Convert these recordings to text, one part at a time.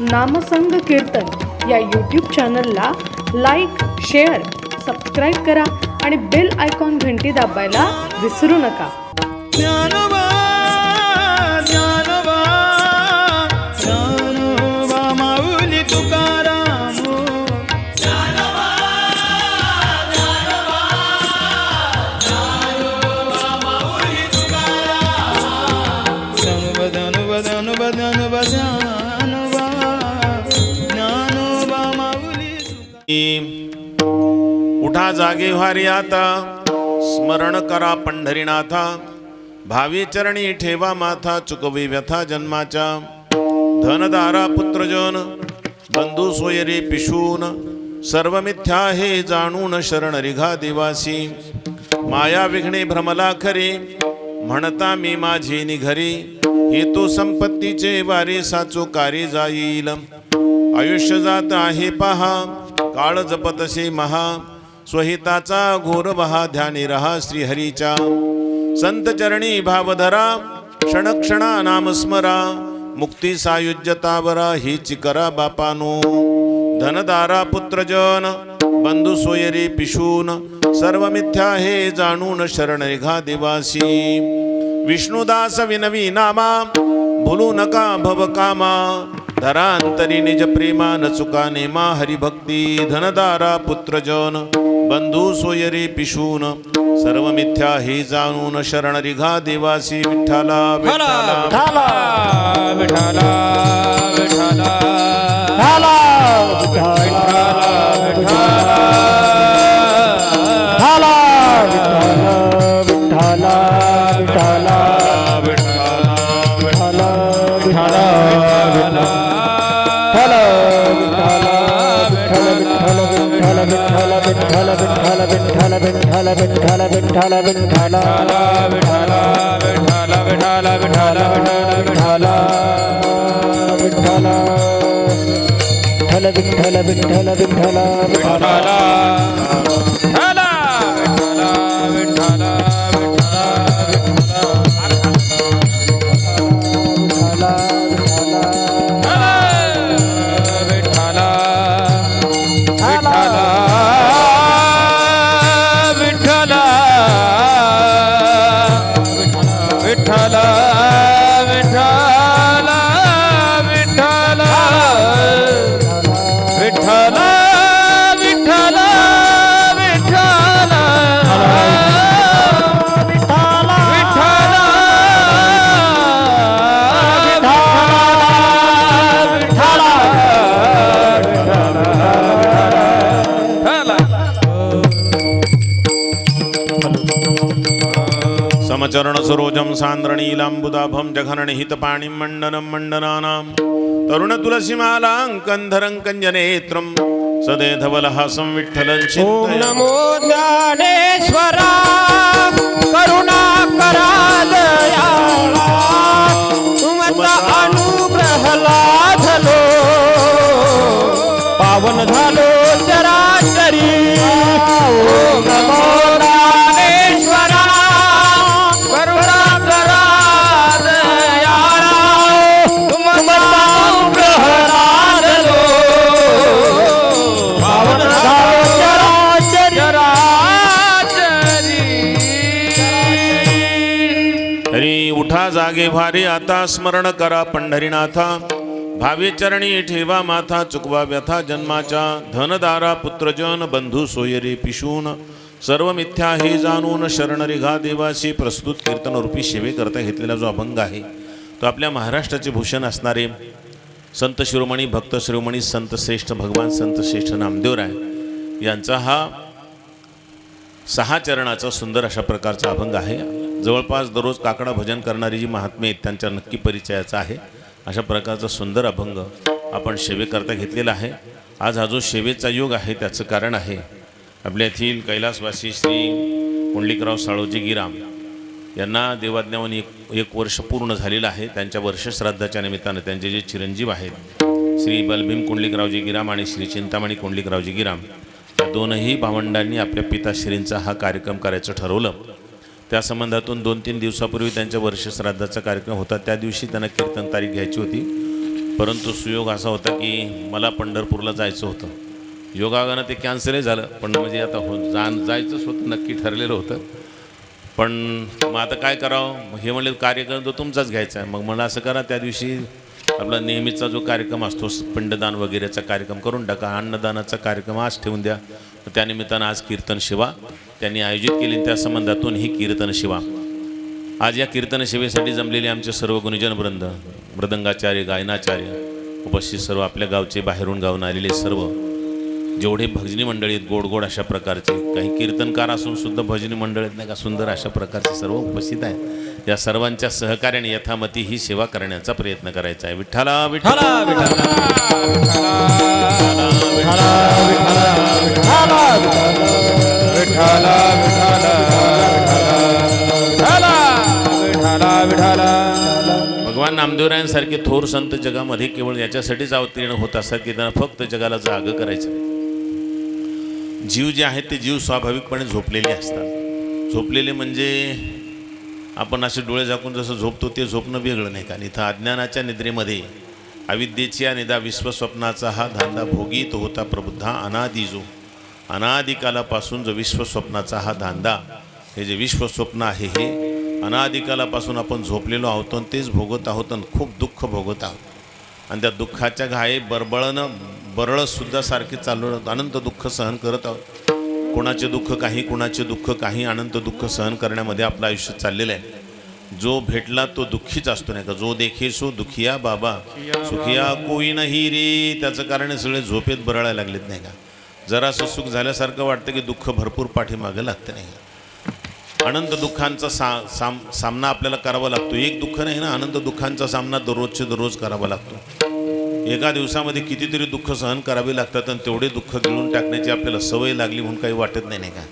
नामसंग कीर्तन या यूट्यूब चॅनलला like, share, subscribe करा आणि बेल आयकॉन घंटी दाबायला विसरू नका. ज्ञानोबा ज्ञानोबा ज्ञानोबा माऊली तुकाराम. ज्ञानोबा ज्ञानोबा ज्ञानोबा माऊली तुकाराम. ज्ञानोबा ज्ञानोबा ज्ञानोबा ज्ञानोबा ज्ञानोबा ज्ञानोबा माऊली तुकाराम. उठा जागे व्हारी आता, स्मरण करा पंढरीनाथा. भावी चरणी ठेवा माथा, चुकवी व्यथा जन्माच्या. धनदारा पुत्रजन बंधू सोयरी पिशून, सर्व मिथ्या हे जाणून शरण रिघा दिवासी. माया विघ्ने भ्रमला खरी, म्हणता मी माझी निघरी. हेतू संपत्तीचे वारी साचो कारी जाईल. आयुष्य जात आहे पहा, काळ जपतसे महा. स्वहिताचा घोर बहा, ध्यानी रहा श्रीहरीच्या. संत चरणी भावधरा, क्षणक्षणा नाम स्मरा. मुक्ती सायुज्यतावरा हीच करा बापानो. धनदारा पुत्रजन बंधू सोयरी पिशून, सर्व मिथ्या हे जाणून शरण रिघा दिवासी. विष्णुदास विनवी नामा, भुलू नका भव कामा. धरांतरी निज प्रेमा, न चुका नेमा हरिभक्ती. धनदारा पुत्रजन बंधू सोयरी पिशून, सर्व मिथ्या हे जाणून शरण रिघा देवासी. विठ्ठला विठ्ठला विठ्ठला विठ्ठला विठ्ठला समचरण सरोजम सांद्रणीलांबुदाभम जघननिहितपाणिं मण्डनं मण्डनानां. तरुण तुलसीमालाङ्कन्धरङ्कञ्जनेत्रं सदेधवलहासं विठ्ठलं चिन्तयामि. नमो ज्ञानेश्वरा, करुणाकरा दयाळा. तुमचा अनुग्रह लाभलो, पावन झालो चराचरी. नमो ज्ञानेश्वरा, करुणाकरा दयाळा. तुमचा अनुग्रह लाभलो, पावन झालो चराचरी. हरी उठा जागे भारी आता, स्मरण करा पंढरीनाथा. भावी चरणी ठेवा माथा, चुकवा व्यथा जन्माच्या. धनदारा पुत्रजन बंधू सोयरी पिशून, सर्व मिथ्या हे जाणून शरण रिघा देवासी. प्रस्तुत कीर्तनरूपी सेवेकरता घेतलेला जो अभंग आहे तो आपल्या महाराष्ट्राचे भूषण असणारे संत शिरोमणी भक्त शिरोमणी संत श्रेष्ठ भगवान संत श्रेष्ठ नामदेवराय यांचा हा 6 चरणाचा सुंदर अशा प्रकारचा अभंग आहे. जवळपास दररोज काकडा भजन करणारी जी महात्मे आहेत त्यांच्या नक्की परिचयाचा आहे. अशा प्रकारचा सुंदर अभंग आपण सेवेकरता घेतलेला आहे. आज हा जो सेवेचा योग आहे त्याचं कारण आहे आपल्या येथील कैलासवासी श्री कुंडलिकराव साळोजी गिराम यांना देवाज्ञावून एक वर्ष पूर्ण झालेलं आहे. त्यांच्या वर्षश्राद्धाच्या निमित्तानं त्यांचे जे चिरंजीव आहेत श्री बलभीम कुंडलिकरावजी गिराम आणि श्री चिंतामणी कुंडलिकरावजी गिराम या दोनही भावंडांनी आपल्या पिताश्रींचा हा कार्यक्रम करायचं ठरवलं. त्या संबंधातून 2-3 दिवसापूर्वी त्यांच्या वर्षश्राद्धाचा कार्यक्रम होता. त्या दिवशी त्यांना कीर्तन तारीख घ्यायची होती परंतु सुयोग असा होता की मला पंढरपूरला जायचं होतं. योगायोगानं ते कॅन्सलही झालं, पण म्हणजे आता जायचंच होतं, नक्की ठरलेलं होतं. पण मग आता काय करावं, हे म्हणले कार्यक्रम तो तुमचाच घ्यायचा आहे. मग मला असं करा, त्या दिवशी आपला नेहमीचा जो कार्यक्रम असतो पिंडदान वगैरेचा कार्यक्रम करून टाका, अन्नदानाचा कार्यक्रम आज ठेवून द्या. त्यानिमित्तानं आज कीर्तन शिवा त्यांनी आयोजित केली, त्या संबंधातून ही कीर्तन शिवा. आज या कीर्तन सेवेसाठी जमलेले आमचे सर्व गुणीजन वृंद, मृदंगाचार्य, गायनाचार्य, उपस्थित सर्व आपल्या गावचे बाहेरून गावून आलेले सर्व जेवढे भजनी मंडळी आहेत, गोड गोड अशा प्रकारचे, काही कीर्तनकार असून सुद्धा भजनी मंडळीत नाही का सुंदर अशा प्रकारचे सर्व उपस्थित आहेत. या सर्वांच्या सहकार्याने यथामती ही सेवा करण्याचा प्रयत्न करायचा आहे. विठ्ठला विठ्ठला भगवान नामदेवरायांसारखे थोर संत जगामध्ये केवळ याच्यासाठीच अवतीर्ण होत असतात की त्यांना फक्त जगाला जागं करायचं. जीव जे आहेत ते जीव स्वाभाविकपणे झोपलेले असतात. झोपलेले म्हणजे आपण असे डोळे झाकून जसं झोपतो ते झोपणं वेगळं नाही का. इथं अज्ञानाच्या निद्रेमध्ये अविद्येच्या निदा विश्वस्वप्नाचा हा धांदा भोगीत होता प्रबुद्धा अनादिजो. अनादिकालापासून जो विश्वस्वप्नाचा हा धांदा, हे जे विश्वस्वप्न आहे हे अनादिकालापासून आपण झोपलेलो आहोत आणि तेच भोगत आहोत आणि खूप दुःख भोगत आहोत. आणि त्या दुःखाच्या घाई बरळसुद्धा सारखे चालू अनंत दुःख सहन करत आहोत. कोणाचे दुःख काही, कुणाचे दुःख काही, अनंत दुःख सहन करण्यामध्ये आपलं आयुष्य चाललेलं आहे. जो भेटला तो दुःखीच असतो नाही का. जो देखे सो दुखिया बाबा सुखिया कोई नाही रे. त्याचं कारण सगळे झोपेत बरळायला लागलेत नाही का. जरासं सुख झाल्यासारखं वाटतं की दुःख भरपूर पाठीमागं लागतं नाही का. अनंत दुःखांचा सामना आपल्याला करावा लागतो. एक दुःख नाही ना, अनंत दुःखांचा सामना दररोजचे दररोज करावा लागतो. एका दिवसामध्ये कितीतरी दुःख सहन करावे लागतात आणि तेवढे दुःख गिळून टाकण्याची आपल्याला सवय लागली म्हणून काही वाटत नाही का.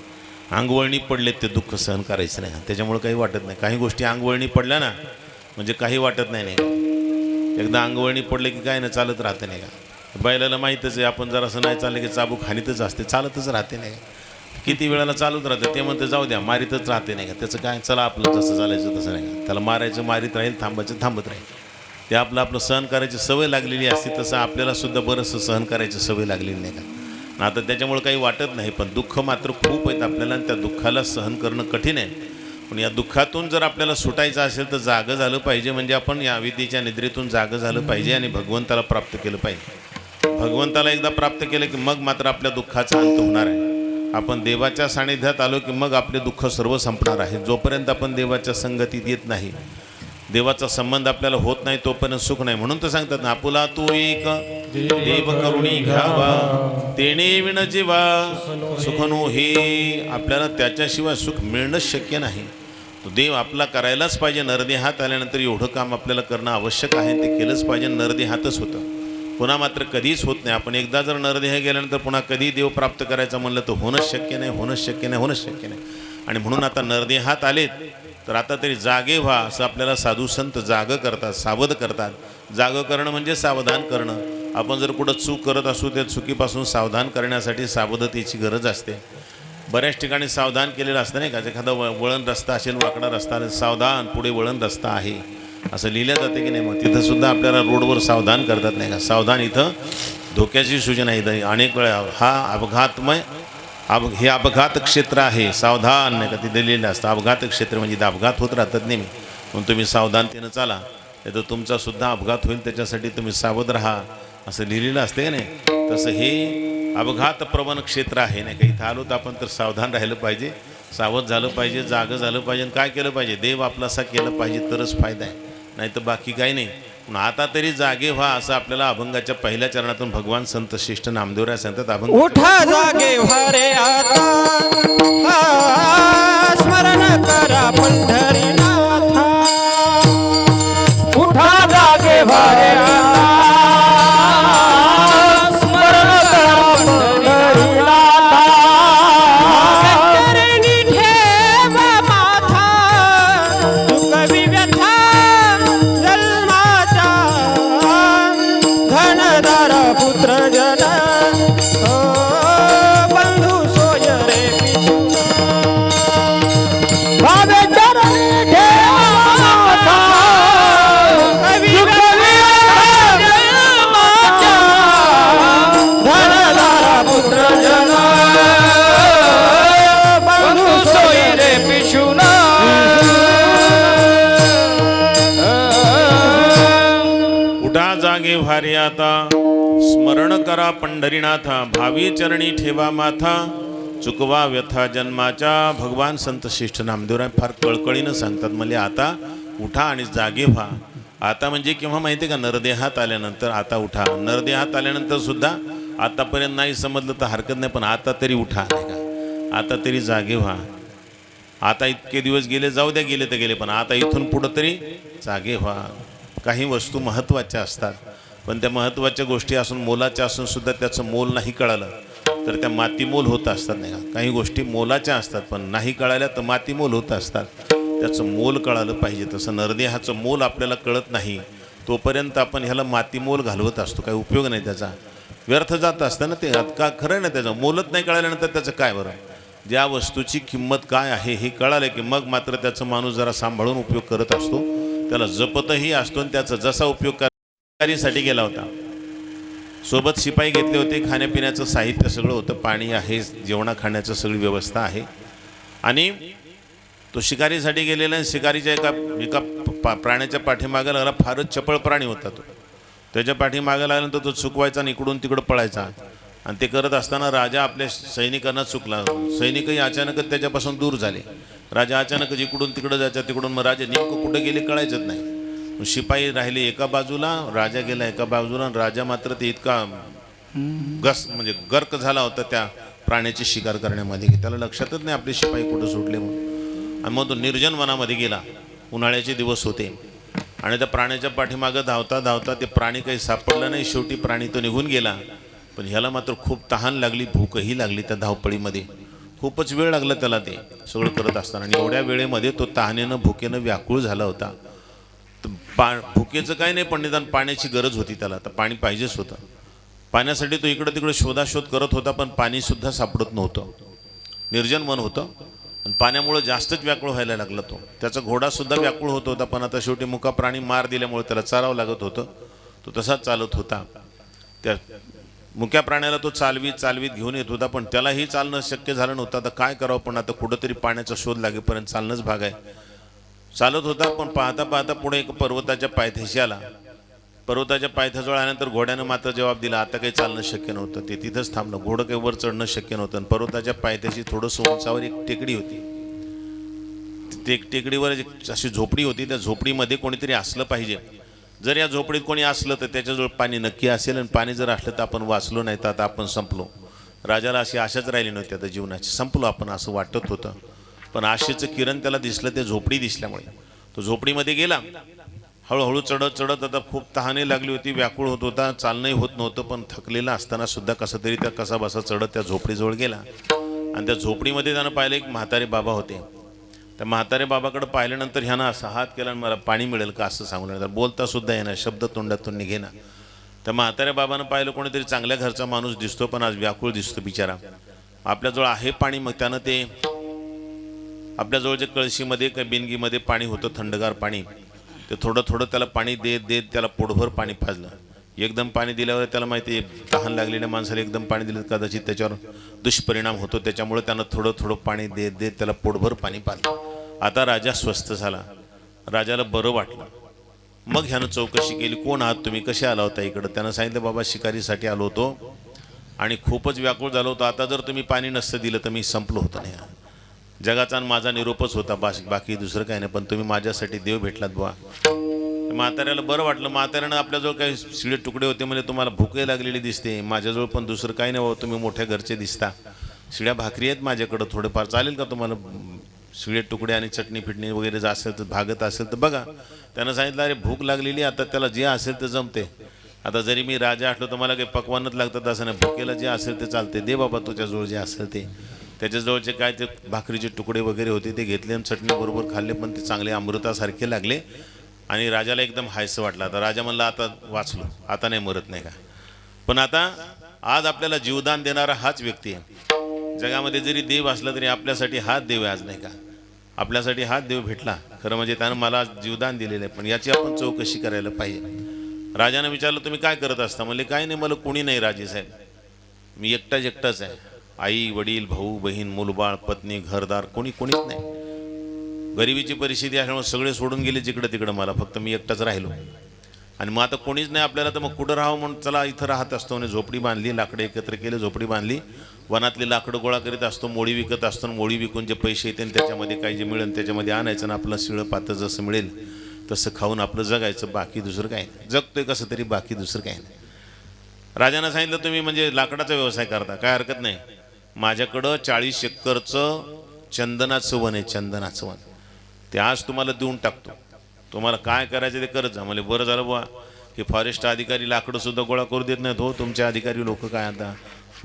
अंगवळणी पडलेत ते दुःख सहन करायचं नाही, त्याच्यामुळे काही वाटत नाही. काही गोष्टी अंगवळणी पडल्या ना म्हणजे काही वाटत नाही का. एकदा अंगवळणी पडले की काय ना चालत राहते नाही का. बैलाला माहीतच आहे, आपण जरासं नाही चाललं की चाबूक हानीतच असते, चालतच राहते नाही का. किती वेळाला चालूच राहते, ते म्हणते जाऊ द्या, मारीतच राहते नाही का. त्याचं काय, चला आपलं जसं चालायचं तसं नाही का. त्याला मारायचं मारीत राहील, थांबायचं थांबत राहील. ते आपलं सहन करायची सवय लागलेली असते, तसं आपल्याला सुद्धा बरंचसं सहन करायची सवय लागलेली नाही का. आता त्याच्यामुळे काही वाटत नाही, पण दुःख मात्र खूप आहेत आपल्याला आणि त्या दुःखाला सहन करणं कठीण आहे. पण या दुःखातून जर आपल्याला सुटायचं असेल तर जागं झालं पाहिजे. म्हणजे आपण या अविद्येच्या निद्रेतून जागं झालं पाहिजे आणि भगवंताला प्राप्त केलं पाहिजे. भगवंताला एकदा प्राप्त केलं की मग मात्र आपल्या दुःखाचा अंत होणार आहे. आपण देवाच्या सानिध्यात आलो की मग आपले दुःख सर्व संपणार आहे. जोपर्यंत आपण देवाच्या संगतीत येत नाही, देवाचा संबंध आपल्याला होत नाही, तोपर्यंत सुख नाही. म्हणून तर सांगतात ना, आपुला तू एक देव करुणी घ्यावा, तेणे विण जीवा सुख नो हे. आपल्याला त्याच्याशिवाय सुख मिळणंच शक्य नाही. तो देव आपला करायलाच पाहिजे. नरदेहात आल्यानंतर एवढं काम आपल्याला करणं आवश्यक आहे, ते केलंच पाहिजे. नरदेहातच होतं, पुन्हा मात्र कधीच होत नाही. आपण एकदा जर नरदेह गेल्यानंतर पुन्हा कधी देव प्राप्त करायचं म्हणलं तर होणंच शक्य नाही, होणंच शक्य नाही, होणंच शक्य नाही. आणि म्हणून आता नरदेहात आलेत तर आता तरी जागे व्हा, असं आपल्याला साधू संत जागं करतात, सावध करतात. जागं करणं म्हणजे सावधान करणं. आपण जर कुठं चूक करत असू त्या चुकीपासून सावधान करण्यासाठी सावधतेची गरज असते. बऱ्याच ठिकाणी सावधान केलेलं असतं नाही का. एखादा वळण रस्ता असेल, वाकडा रस्ता, सावधान पुढे वळण रस्ता आहे असं लिहिलं जाते की नाही. मग तिथंसुद्धा आपल्याला रोडवर सावधान करतात नाही का. सावधान इथं धोक्याची सूचना आहे. अनेक वेळा हा अपघातमय हे अपघात क्षेत्र आहे, सावधान नाही का ते दिलेलं असतं. अपघात क्षेत्र म्हणजे इथं अपघात होत राहतात नेहमी, म्हणून तुम्ही सावधानतेनं चाला, नाही तर तुमचासुद्धा अपघात होईल, त्याच्यासाठी तुम्ही सावध राहा असं लिहिलेलं असते का नाही. तसं हे अपघात प्रवण क्षेत्र आहे नाही का. इथं आलो तर आपण तर सावधान राहिलं पाहिजे, सावध झालं पाहिजे, जागं झालं पाहिजे. आणि काय केलं पाहिजे, देव आपलासा केलं पाहिजे तरच फायदा आहे, नाही तर बाकी काही नाही. पण आता तरी जागे व्हा असं आपल्याला अभंगाच्या पहिल्या चरणातून भगवान संत श्रेष्ठ नामदेवराय सांगतात. अभंग उठा जागे व्हा रे आता, स्मरण करा पंढरीनाथा. उठा जागे व्हा रे आता, स्मरण करा पंढरीनाथा. चरणी ठेवा माथा, चुकवी व्यथा जन्माच्या. धनदार पुत्र जन बंधू सोय रे पिशू. भावे चरणी ठेवा माथा, चुकवी व्यथा भारी आता स्मरण करा पंढरीनाथा भावी चरणी ठेवा माथा चुकवा व्यथा जन्माच्या. भगवान संत श्रेष्ठ नामदेवराय फार कळकळीनं सांगतात मला आता उठा आणि जागे व्हा. आता म्हणजे केव्हा माहिती का, नरदेहात आल्यानंतर आता उठा. नरदेहात आल्यानंतर सुद्धा आतापर्यंत नाही समजलं तर हरकत नाही, पण आता तरी उठा नाही का, आता तरी जागे व्हा. आता इतके दिवस गेले जाऊ द्या, गेले तर गेले, पण आता इथून पुढं तरी जागे व्हा. काही वस्तू महत्त्वाच्या असतात, पण त्या महत्त्वाच्या गोष्टी असून मोलाच्या असून सुद्धा त्याचं मोल नाही कळालं तर त्या मातीमोल होत असतात नाही का. काही गोष्टी मोलाच्या असतात पण नाही कळाल्या तर मातीमोल होत असतात. त्याचं मोल कळालं पाहिजे. तसं नरदेहाचं मोल आपल्याला कळत नाही तोपर्यंत आपण ह्याला मातीमोल घालवत असतो. काही उपयोग नाही त्याचा, व्यर्थ जात असतं ना ते. का खरं नाही, त्याचं मोलच नाही कळाल्यानंतर त्याचं काय बरं. ज्या वस्तूची किंमत काय आहे हे कळालं की मग मात्र त्याचं माणूस जरा सांभाळून उपयोग करत असतो, त्याला जपतही असतो. आणि त्याचा जसा उपयोग साठी गेला होता, सोबत शिपाई घेतले होते, खाण्यापिण्याचं साहित्य सगळं होतं, पाणी आहे, जेवणा खाण्याचं सगळी व्यवस्था आहे. आणि तो शिकारीसाठी गेलेला आहे. शिकारीच्या एका प्राण्याच्या पाठीमागे लागला. फारच चपळ प्राणी होता तो. त्याच्या पाठीमागे लागल्यानंतर तो चुकवायचा आणि इकडून तिकडं पळायचा. आणि ते करत असताना राजा आपल्या सैनिकांना चुकला. सैनिकही अचानकच त्याच्यापासून दूर झाले. राजा अचानकच इकडून तिकडं जायचा, तिकडून मग राजा नेमकं कुठं गेले कळायचंच नाही. शिपाई राहिले एका बाजूला, राजा गेला एका बाजूला. आणि राजा मात्र ते इतका म्हणजे गर्क झाला होता त्या प्राण्याची शिकार करण्यामध्ये की त्याला लक्षातच नाही आपले शिपाई कुठं सुटले म्हणून. आणि मग तो निर्जन वनामध्ये गेला. उन्हाळ्याचे दिवस होते आणि त्या प्राण्याच्या पाठीमागं धावता धावता ते प्राणी काही सापडलं नाही. शेवटी प्राणी तो निघून गेला. पण ह्याला मात्र खूप तहान लागली, भूकही लागली. त्या धावपळीमध्ये खूपच वेळ लागला त्याला ते सगळं करत असताना. आणि एवढ्या वेळेमध्ये तो तहानेनं भुकेनं व्याकुळ झाला होता. भुकेचं काय नाही, पण निदान पाण्याची गरज होती त्याला. तर पाणी पाहिजेच होतं. पाण्यासाठी तो इकडं तिकडं शोधाशोध करत होता, पण पाणीसुद्धा सापडत नव्हतं. निर्जन वन होतं आणि पाण्यामुळं जास्तच व्याकुळ व्हायला लागला तो. त्याचा घोडासुद्धा व्याकुळ होत होता, पण आता शेवटी मुका प्राणी मार दिल्यामुळे त्याला चालावं लागत होतं. तो तसाच चालत होता. त्या मुक्या प्राण्याला तो चालवीत घेऊन येत होता, पण त्यालाही चालणं शक्य झालं नव्हतं. आता काय करावं, पण आता कुठंतरी पाण्याचा शोध लागेपर्यंत चालणंच भाग आहे. चालत होता, पण पाहता पाहता पुढे एक पर्वताच्या पायथ्याशी आला. पर्वताच्या पायथ्याजवळ आल्यानंतर घोड्यानं मात्र जबाब दिला, आता काही चालणं शक्य नव्हतं. ते तिथंच थांबलं. घोडं काही वर चढणं शक्य नव्हतं. आणि पर्वताच्या पायथ्याशी थोडंसं उंचावर एक टेकडी होती. ते टेकडीवर अशी झोपडी होती. त्या झोपडीमध्ये कोणीतरी असलं पाहिजे. जर या झोपडीत कोणी असलं तर त्याच्याजवळ पाणी नक्की असेल. आणि पाणी जर असलं तर आपण वाचलो नाही तर आता आपण संपलो. राजाला अशी आशाच राहिली नव्हती आता जीवनाची. संपलो आपण असं वाटत होतं. पण आशेचं किरण त्याला दिसलं ते झोपडी दिसल्यामुळे. तो झोपडीमध्ये गेला. हळूहळू चढत आता खूप तहाने लागली होती, व्याकुळ होत होता, चालणंही होत नव्हतं. पण थकलेला असताना सुद्धा कसं तरी त्या कसाबसा चढत त्या झोपडीजवळ गेला. आणि त्या झोपडीमध्ये त्यानं पाहिलं एक म्हातारे बाबा होते. त्या म्हातारे बाबाकडे पाहिल्यानंतर ह्यानं असा हात केला आणि मला पाणी मिळेल का असं सांगून नंतर बोलता सुद्धा येणार, शब्द तोंडातून निघेना. त्या म्हाताऱ्या बाबानं पाहिलं कोणीतरी चांगल्या घरचा माणूस दिसतो, पण आज व्याकुळ दिसतो बिचारा. आपल्याजवळ आहे पाणी. मग त्यानं ते आपल्याजवळ जे कळशीमध्ये काही बिनगीमध्ये पाणी होतं थंडगार पाणी, ते थोडं त्याला पाणी देत त्याला पोटभर पाणी पाजलं. एकदम पाणी दिल्यावर त्याला माहिती आहे तहान लागलेल्या माणसाला एकदम पाणी दिलं कदाचित त्याच्यावर दुष्परिणाम होतो. त्याच्यामुळे त्यानं थोडं पाणी देत त्याला पोटभर पाणी पाजलं. आता राजा स्वस्थ झाला. राजाला बरं वाटलं. मग ह्यानं चौकशी केली, कोण आहात तुम्ही, कसे आला होता इकडं. त्यानं सांगितलं, बाबा शिकारीसाठी आलो होतो आणि खूपच व्याकुळ झालो होतो. आता जर तुम्ही पाणी नसतं दिलं तर मी संपलो होतो. नाही, जगाचा माझा निरोपच होता, बाकी दुसरं काही नाही. पण तुम्ही माझ्यासाठी देव भेटलात बुवा. म्हाताऱ्याला बरं वाटलं. म्हाताऱ्यानं आपल्याजवळ काही शिळे तुकडे होते, म्हणजे तुम्हाला भूकही लागलेली दिसते. माझ्याजवळ पण दुसरं काही नाही बाबा, तुम्ही मोठ्या घरचे दिसता. शिळ्या भाकरी आहेत माझ्याकडं, थोडेफार चालेल का तुम्हाला. शिळे तुकडे आणि चटणी फिटणी वगैरे जर असेल तर भागत असेल तर बघा. त्यानं सांगितलं, अरे भूक लागलेली, आता त्याला जे असेल ते जमते. आता जरी मी राजा असलो तर मला काही पकवानच लागतात असं नाही. भुकेला जे असेल ते चालते. दे बाबा तुझ्याजवळ जे असेल ते. त्याच्याजवळचे काय ते भाकरीचे तुकडे वगैरे होते ते घेतले आणि चटणी बरोबर खाल्ले, पण ते चांगले अमृतासारखे लागले. आणि राजाला एकदम हायसं वाटलं. आता राजा म्हणला, आता वाचलो, आता नाही मरत नाही का. पण आता आज आपल्याला जीवदान देणारा हाच व्यक्ती आहे. जगामध्ये जरी देव असला तरी आपल्यासाठी हाच देव आहे आज, नाही का. आपल्यासाठी हाच देव भेटला खरं म्हणजे. त्यानं मला जीवदान दिलेलं आहे, पण याची आपण चौकशी करायला पाहिजे. राजानं विचारलं, तुम्ही काय करत असता. म्हणले, काय नाही, मला कोणी नाही राजेसाहेब, मी एकटाच आहे. आई वडील भाऊ बहीण मुलबाळ पत्नी घरदार कोणीच नाही. गरिबीची परिस्थिती असल्यामुळे सगळे सोडून गेले जिकडं तिकडं. मला फक्त मी एकटाच राहिलो. आणि मग आता कोणीच नाही आपल्याला, तर मग कुठं राहावं म्हणून चला इथं राहत असतो. आणि झोपडी बांधली, लाकडं एकत्र केले, झोपडी बांधली, वनातली लाकडं गोळा करीत असतो, मोळी विकत असतो. मोळी विकून जे पैसे येते त्याच्यामध्ये काही जे मिळेल त्याच्यामध्ये आणायचं आणि आपलं शिळं पातं जसं मिळेल तसं खाऊन आपलं जगायचं, बाकी दुसरं काही नाही. जगतोय कसं तरी, बाकी दुसरं काही नाही. राजानं सांगितलं तुम्ही म्हणजे लाकडाचा व्यवसाय करता, काय हरकत नाही. माझ्याकडं 40 एकरचं चंदनाचं वन आहे, चंदनाचं वन. ते आज तुम्हाला देऊन टाकतो, तुम्हाला काय करायचं ते करत जा. म्हणजे बरं झालं बुवा, हे फॉरेस्ट अधिकारी लाकडं सुद्धा गोळा करू देत नाहीत. हो, तुमचे अधिकारी लोक काय, आता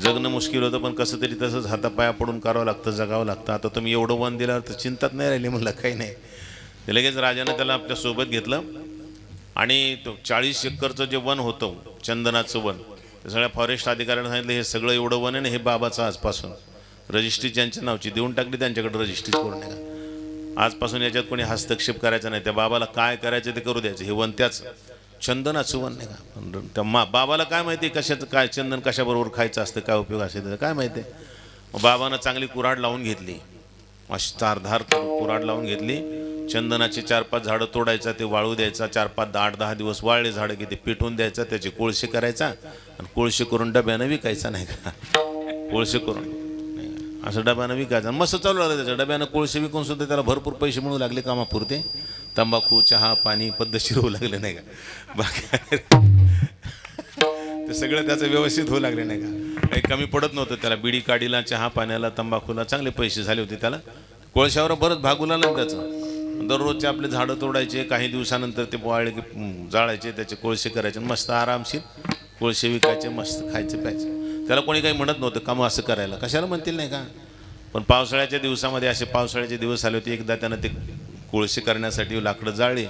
जगणं मुश्किल होतं, पण कसं तरी तसंच हातापाया पडून करावं लागतं, जगावं लागतं. आता तुम्ही एवढं वन दिल्यावर तर चिंताच नाही राहिली. म्हणलं काही नाही. ते लगेच राजानं त्याला आपल्या सोबत घेतलं आणि तो 40 एकरचं जे वन होतं चंदनाचं वन, ते सगळ्या फॉरेस्ट अधिकाऱ्यांना सांगितलं हे सगळं एवढं वन आहे ना, हे बाबाचं आजपासून रजिस्ट्री ज्यांच्या नावची देऊन टाकली, त्यांच्याकडे रजिस्ट्री करून नका. आजपासून याच्यात कोणी हस्तक्षेप करायचा नाही. त्या बाबाला काय करायचं ते करू द्यायचं. हे वन त्याच चंदनाचं वन नाही का. त्या बाबाला काय माहिती कशाचं काय चंदन कशाबरोबर खायचं असतं, काय उपयोग असेल त्याचा काय माहिती. मग बाबानं चांगली कुऱ्हाड लावून घेतली, अशी चारधार कुऱ्हाड लावून घेतली. चंदनाची 4-5 झाडं तोडायचा, ते वाळू द्यायचा, 4-5 8-10 दिवस वाळले झाडं की ते पेटवून द्यायचा, त्याचे कोळसे करायचा आणि कोळसे करून डब्यानं विकायचा नाही का. कोळसे करून असं डब्यानं विकायचं. मस्त चालू लागलं त्याच्या डब्यानं कोळसे विकून सुद्धा त्याला भरपूर पैसे मिळू लागले कामापुरते. तंबाखू, चहा, पाणी पद्धतशीर होऊ लागले नाही का. बाकी ते सगळं त्याचं व्यवस्थित होऊ लागले नाही का. काही कमी पडत नव्हतं त्याला. बिडी काडीला, चहा पाण्याला, तंबाखूला चांगले पैसे झाले होते त्याला. कोळशावर बरंच भागू लागलं त्याचं. दररोजचे आपले झाडं तोडायचे, काही दिवसानंतर ते वाळले की जाळायचे, त्याचे कोळसे करायचे, मस्त आरामशीर कोळसे विकायचे, मस्त खायचे प्यायचे. त्याला कोणी काही म्हणत नव्हतं काम असं करायला, कशाला म्हणतील नाही का. पण पावसाळ्याच्या दिवसामध्ये असे पावसाळ्याचे दिवस आले होते. एकदा त्यानं ते कोळसे करण्यासाठी लाकडं जाळली,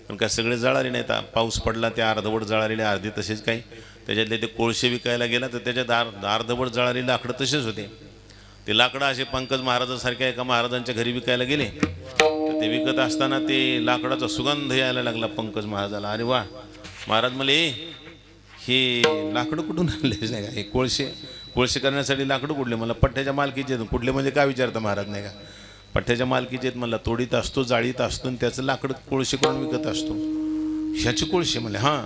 पण काय सगळे जळाले नाहीत. पाऊस पडला, ते अर्धवट जळालेले, अर्धे तसेच काही. त्याच्यातले ते कोळसे विकायला गेला तर त्याच्यात अर्धवट जळालेले लाकडं तसेच होते. ते लाकडं असे पंकज महाराजांसारख्या एका महाराजांच्या घरी विकायला गेले, तर ते विकत असताना ते लाकडाचा सुगंध यायला लागला पंकज महाराजाला. अरे वा, महाराज म्हणले हे लाकडं कुठून आणले नाही का, हे कोळसे करण्यासाठी लाकडं कुठले. मला पठ्ठ्याच्या मालकीचे आहेत. कुठले म्हणजे काय विचारता महाराज नाही का. पठ्ठ्याच्या मालकीचे आहेत. मला तोडीत असतो, जाळीत असतो आणि त्याचं लाकडं कोळसे करून विकत असतो. ह्याचे कोळसे म्हणले. हां,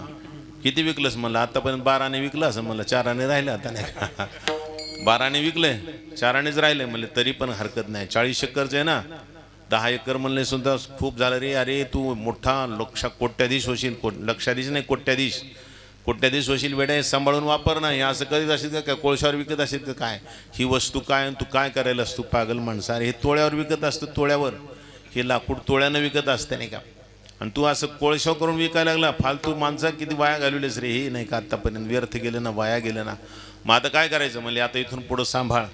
किती विकलंस. मला आतापर्यंत 12 विकलं असं. मला 4 राहिलं आता नाही का. 12 विकले, 4 राहिले. म्हणले तरी पण हरकत नाही. 40 एकरचं आहे ना, 10 एकर म्हणले सुद्धा खूप झालं रे. अरे तू मोठा कोट्याधीश होशील. लक्षाधीश नाही, कोट्याधीश होशील. वेड्या सांभाळून वापर नाही. असं करीत असेल का, काय कोळशावर विकत असेल का काय. ही वस्तू काय, तू काय करायला असतो पागल माणसा. अरे हे तोळ्यावर विकत असतं, तोळ्यावर. हे लाकूड तोळ्यानं विकत असतं नाही का. आणि तू असं कोळशावर करून विकायला लागला. फालतू माणसा किती वाया घालवलेस रे. हे नाही का आत्तापर्यंत व्यर्थ गेलं ना, वाया गेलं ना. मग आता काय करायचं म्हणले, आता इथून पुढं सांभाळ,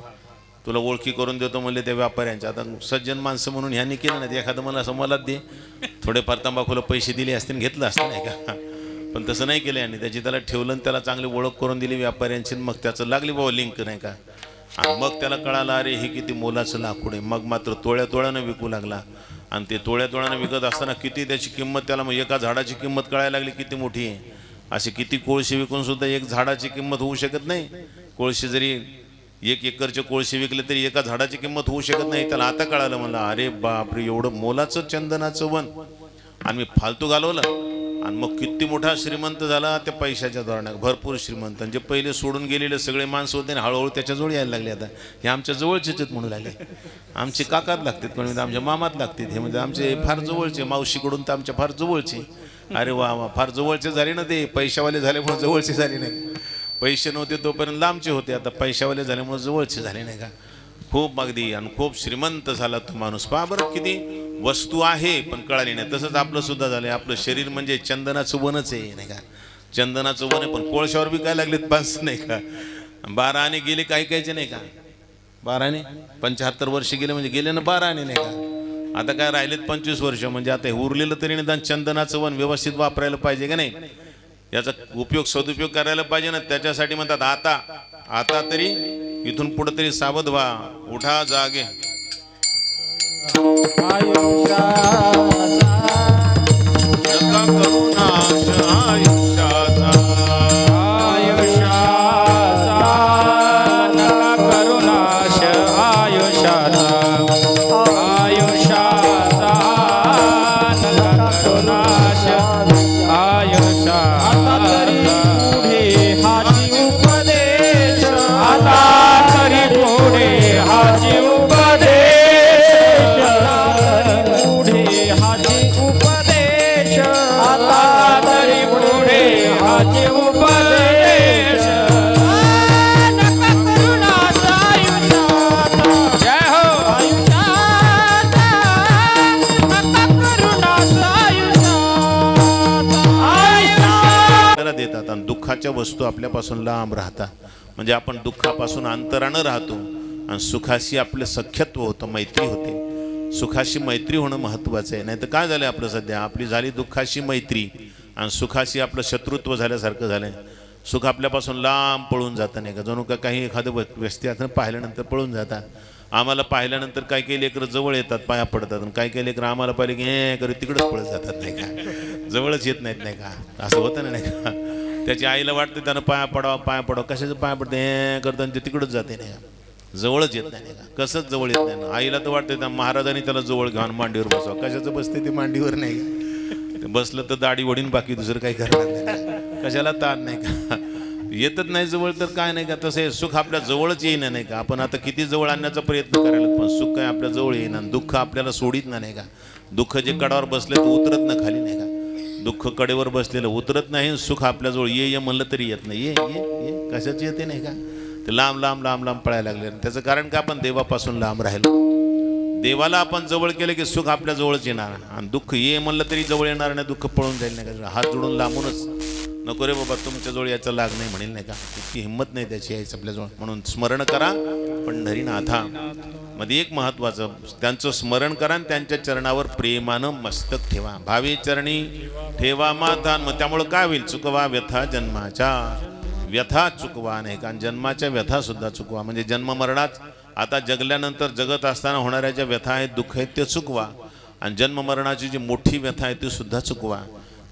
तुला ओळखी करून देतो म्हणले त्या व्यापाऱ्यांच्या. आता सज्जन माणसं म्हणून ह्यांनी केलं नाही. एखादं मला असं मलाच दे, थोडेफार तंबाखूला पैसे दिले असते, घेतलं असतं नाही का. पण तसं नाही केलं यांनी. त्याची त्याला ठेवलं आणि त्याला चांगली ओळख करून दिली व्यापाऱ्यांची. मग त्याचं लागली बाबा लिंक नाही का. आणि मग त्याला कळालं अरे हे किती मोलाचं लाकूड आहे. मग मात्र तोळ्यानं विकू लागला. आणि ते तोळ्यानं विकत असताना किती त्याची किंमत, त्याला मग एका झाडाची किंमत कळायला लागली किती मोठी आहे. असे किती कोळसे विकून सुद्धा एक झाडाची किंमत होऊ शकत नाही. कोळसे जरी 1 एकरचे कोळसे विकले तरी एका झाडाची किंमत होऊ शकत नाही. त्याला आता कळालं. मला अरे बापरे, एवढं मोलाचं चंदनाचं वन आणि मी फालतू घालवलं. आणि मग किती मोठा श्रीमंत झाला त्या पैशाच्या धोरणात, भरपूर श्रीमंत. जे पहिले सोडून गेलेले सगळे माणसं होते हळूहळू त्याच्याजवळ यायला लागले. आता हे आमच्या जवळचेच आहेत म्हणू लागले. आमचे काकात लागतात, कोणी म्हणजे आमच्या मामात लागतात. हे म्हणजे आमचे फार जवळचे, मावशीकडून तर आमच्या फार जवळचे. अरे वा वा, फार जवळचे झाले ना ते. पैशावाले झाल्यामुळे जवळचे झाले नाही. पैसे नव्हते तोपर्यंत लांबचे होते, आता पैशावाले झाल्यामुळे जवळचे झाले नाही का. खूप अगदी आणि खूप श्रीमंत झाला तो माणूस. पहा बरं किती वस्तू आहे पण कळाली नाही. तसंच आपलं सुद्धा झालं. आपलं शरीर म्हणजे चंदनाचं वनच आहे नाही का. चंदनाचं वन आहे पण कोळशावर विकायला लागलेत बस नाही का. 12 आणे गेले काही कायचे नाही का. 12 आणे 75 वर्ष गेले म्हणजे गेले ना 12 आणे नाही का. आता काय राहिलेत 25 वर्ष. म्हणजे आता हे उरलेलं तरी निदान चंदनाचं वन व्यवस्थित वापरायला पाहिजे का नाही. याचा उपयोग सदुपयोग करायला पाहिजे ना. त्याच्यासाठी म्हणतात आता तरी इथून पुढे तरी सावध व्हा. उठा जागे. नका करू नाश आयुष्याचा. नका करू नाश आयुष्याचा. आयुष्याचा नका करू नाश आयुष्याचा. वस्तू आपल्यापासून लांब राहतात. म्हणजे आपण दुःखापासून अंतरानं राहतो आणि सुखाशी आपलं सख्यत्व होतं, मैत्री होते. सुखाशी मैत्री होणं महत्त्वाचं आहे. नाही तर काय झालं आपलं सध्या, आपली झाली दुःखाशी मैत्री आणि सुखाशी आपलं शत्रुत्व झाल्यासारखं झालं आहे. सुख आपल्यापासून लांब पळून जातं नाही का, जणू का काही एखादं व्यक्ती आता पाहिल्यानंतर पळून जातात. आम्हाला पाहिल्यानंतर काही काही लेकरं जवळ येतात, पाया पडतात, आणि काही काही लेकरं आम्हाला पाहिले की हे करू तिकडंच पळत जातात नाही का, जवळच येत नाहीत नाही का. असं होतं ना नाही का. त्याची आईला वाटतं त्यानं पाया पडावं, कशाचं पाया पडतं हे करतं आणि ते तिकडंच जाते नाही का, जवळच येत नाही का. कसंच जवळ येत नाही ना. आईला तर वाटतं त्या महाराजांनी त्याला जवळ घेऊन मांडीवर बसावं. कशाचं बसते ते मांडीवर नाही का, ते बसलं तर दाढी वडीन बाकी दुसरं काही करणार नाही. कशाला ताण नाही का, येतच नाही जवळ तर काय नाही का. तसे सुख आपल्या जवळच येईना नाही का. आपण आता किती जवळ आणण्याचा प्रयत्न करायला, पण सुख काय आपल्या जवळ येईना. दुःख आपल्याला सोडित नाही का. दुःख जे कडावर बसले तर उतरत ना खाली नाही का. दुःख कडेवर बसलेलं उतरत नाही. सुख आपल्याजवळ ये म्हणलं तरी येत नाही. ये ये ये कशाच येते नाही का. ते लांब लांब लांब लांब पळायला लागले. त्याचं कारण का, आपण देवापासून लांब राहिलो. देवाला आपण जवळ केलं की सुख आपल्या जवळच येणार, आणि दुःख ये म्हणलं तरी जवळ येणार नाही. दुःख पळून जाईल नाही का. हात जोडून लांबूनच नको रे बाबा तुमच्या जवळ याचा लाग नाही म्हणेल नाही का. इतकी हिंमत नाही त्याची यायचं आपल्याजवळ. म्हणून स्मरण करा पंढरीनाथा मध्ये एक महत्वाचं, त्यांचं स्मरण करा आणि त्यांच्या चरणावर प्रेमानं मस्तक ठेवा. भावी चरणी ठेवा माथा. मग त्यामुळं काय होईल, चुकवा व्यथा जन्माच्या, व्यथा चुकवा नाही का. जन्माच्या व्यथा सुद्धा चुकवा. म्हणजे जन्म मरणाच, आता जगल्यानंतर जगत असताना होणाऱ्या ज्या व्यथा आहेत, दुःख आहेत, ते चुकवा. आणि जन्म मरणाची जी मोठी व्यथा आहे ती सुद्धा चुकवा.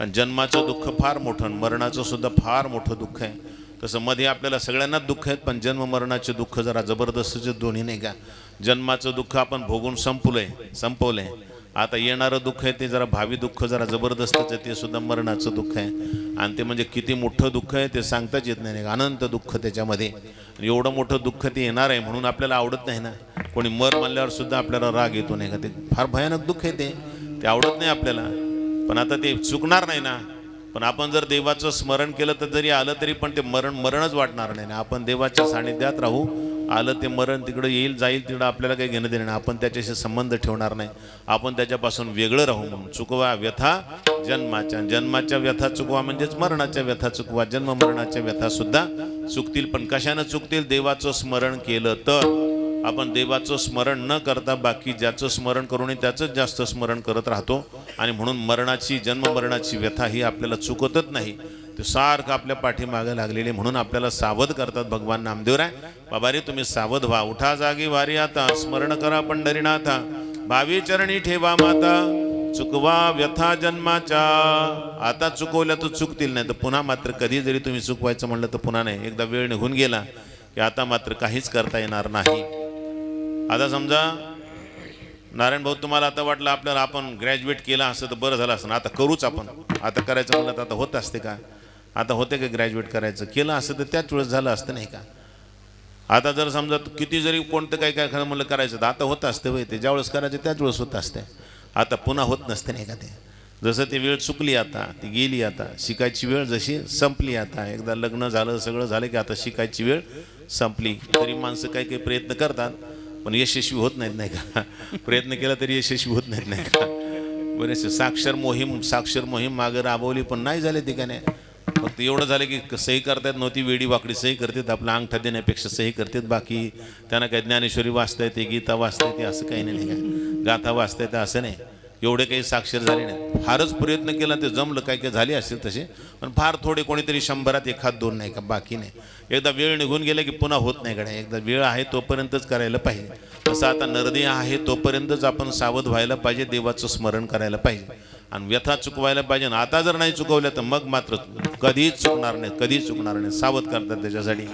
आणि जन्माचं दुःख फार मोठं, मरणाचं सुद्धा फार मोठं दुःख आहे. तसं मध्ये आपल्याला सगळ्यांनाच दुःख आहेत, पण जन्म मरणाचे दुःख जरा जबरदस्तचे दोन्ही नाही का. जन्माचं दुःख आपण भोगून संपवलंय. आता येणारं दुःख आहे ते जरा भावी दुःख जरा जबरदस्तच आहे, ते सुद्धा मरणाचं दुःख आहे. आणि ते म्हणजे किती मोठं दुःख आहे ते सांगताच येत नाही. अनंत दुःख त्याच्यामध्ये. एवढं मोठं दुःख ते येणार आहे म्हणून आपल्याला आवडत नाही ना. कोणी मर म्हणल्यावर सुद्धा आपल्याला राग येतो नाही का. ते फार भयानक दुःख आहे, ते आवडत नाही आपल्याला. पण आता ते चुकणार नाही ना. पण आपण जर देवाचं स्मरण केलं तर जरी आलं तरी पण ते मरणच वाटणार नाही ना. आपण देवाच्या सानिध्यात राहू. आलं ते मरण तिकडं येईल जाईल, तिकडं आपल्याला काही घेणं देणं नाही. आपण त्याच्याशी संबंध ठेवणार नाही. आपण त्याच्यापासून वेगळं राहू. म्हणून चुकवा व्यथा जन्माच्या, जन्माच्या व्यथा चुकवा म्हणजेच मरणाच्या व्यथा चुकवा. जन्म मरणाच्या व्यथा सुद्धा चुकतील. पण कशानं चुकतील, देवाचं स्मरण केलं तर. आपण देवाचं स्मरण न करता बाकी ज्याचं स्मरण करूनही त्याचंच जास्त स्मरण करत राहतो. आणि म्हणून मरणाची, जन्म मरणाची व्यथा ही आपल्याला चुकतच नाही. ते सारखं आपल्या पाठीमागे लागलेले, म्हणून आपल्याला सावध करतात भगवान नामदेवराय. बाबा रे तुम्ही सावध व्हा, उठा जागी वारी आता, स्मरण करा पंढरीनाथा, भावी चरणी ठेवा माता, चुकवा व्यथा जन्माच्या. आता चुकवल्या तर चुकतील, नाही तर पुन्हा मात्र कधी जरी तुम्ही चुकवायचं म्हणलं तर पुन्हा नाही. एकदा वेळ निघून गेला की आता मात्र काहीच करता येणार नाही. आता समजा नारायण भाऊ तुम्हाला आता वाटलं आपल्याला आपण ग्रॅज्युएट केला असतं तर बरं झालं असतं. आता करूच आपण. आता करायचं म्हणलं तर आता होत असते का. आता होते का ग्रॅज्युएट करायचं. केलं असतं तर त्याच वेळेस झालं असतं नाही का. आता जर समजा किती जरी कोणतं काय काय खरं म्हणलं करायचं तर आता होत असते वय. ते ज्यावेळेस करायचं त्याच वेळेस होत असते. आता पुन्हा होत नसते नाही का. ते जसं ती वेळ चुकली, आता ती गेली. आता शिकायची वेळ जशी संपली. आता एकदा लग्न झालं सगळं झालं की आता शिकायची वेळ संपली. तरी माणसं काही काही प्रयत्न करतात पण यशस्वी होत नाहीत नाही का. प्रयत्न केला तरी यशस्वी होत नाहीत नाही का. बरेचसे साक्षर मोहीम मागे राबवली पण नाही झाले ते. का नाही, फक्त एवढं झालं की सही करतात नव्हती, वेडी वाकडी सही करतात, आपला अंगठा देण्यापेक्षा सही करतात. बाकी त्यांना काही ज्ञानेश्वरी वाचता येते, गीता वाचता येते असं काही नाही का, गाथा वाचता येते असं नाही. एवढे काही साक्षर झाले नाही. फारच प्रयत्न केला ते जमलं, काही काही झाले असेल तसे, पण फार थोडे, कोणीतरी 100त एखाद दोन नाही का, बाकी नाही. एकदा वेळ निघून गेला की पुन्हा होत नाही गड्या. एकदा वेळ आहे तोपर्यंतच करायला पाहिजे. तसं आता नरदे आहे तोपर्यंतच आपण सावध व्हायला पाहिजे, देवाचं स्मरण करायला पाहिजे आणि व्यथा चुकवायला पाहिजे. आता जर नाही चुकवल्या तर मग मात्र कधीच चुकणार नाही, कधीच चुकणार नाही. सावध करतात त्याच्यासाठी.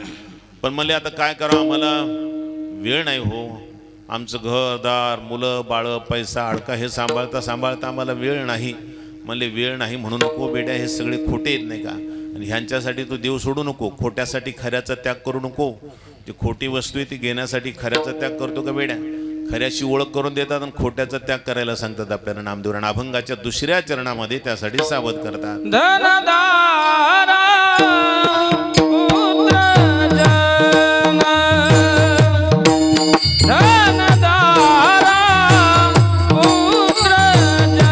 पण म्हणले आता काय करावं, आम्हाला वेळ नाही हो, आमचं घरदार, मुलं बाळं, पैसा अडका हे सांभाळता सांभाळता आम्हाला वेळ नाही. म्हणले वेळ नाही म्हणू नको बेड्या, हे सगळे खोटे आहेत नाही का. आणि ह्यांच्यासाठी तू देव सोडू नको, खोट्यासाठी खऱ्याचा त्याग करू नको. ती खोटी वस्तू आहे ती घेण्यासाठी खऱ्याचा त्याग करतो का बेड्या. खऱ्याची ओळख करून देतात आणि खोट्याचा त्याग करायला सांगतात आपल्याला नामदेव. अभंगाच्या दुसऱ्या चरणामध्ये त्यासाठी सावध करतात. धनदारा पुत्र जन, धनदारा पुत्र जन,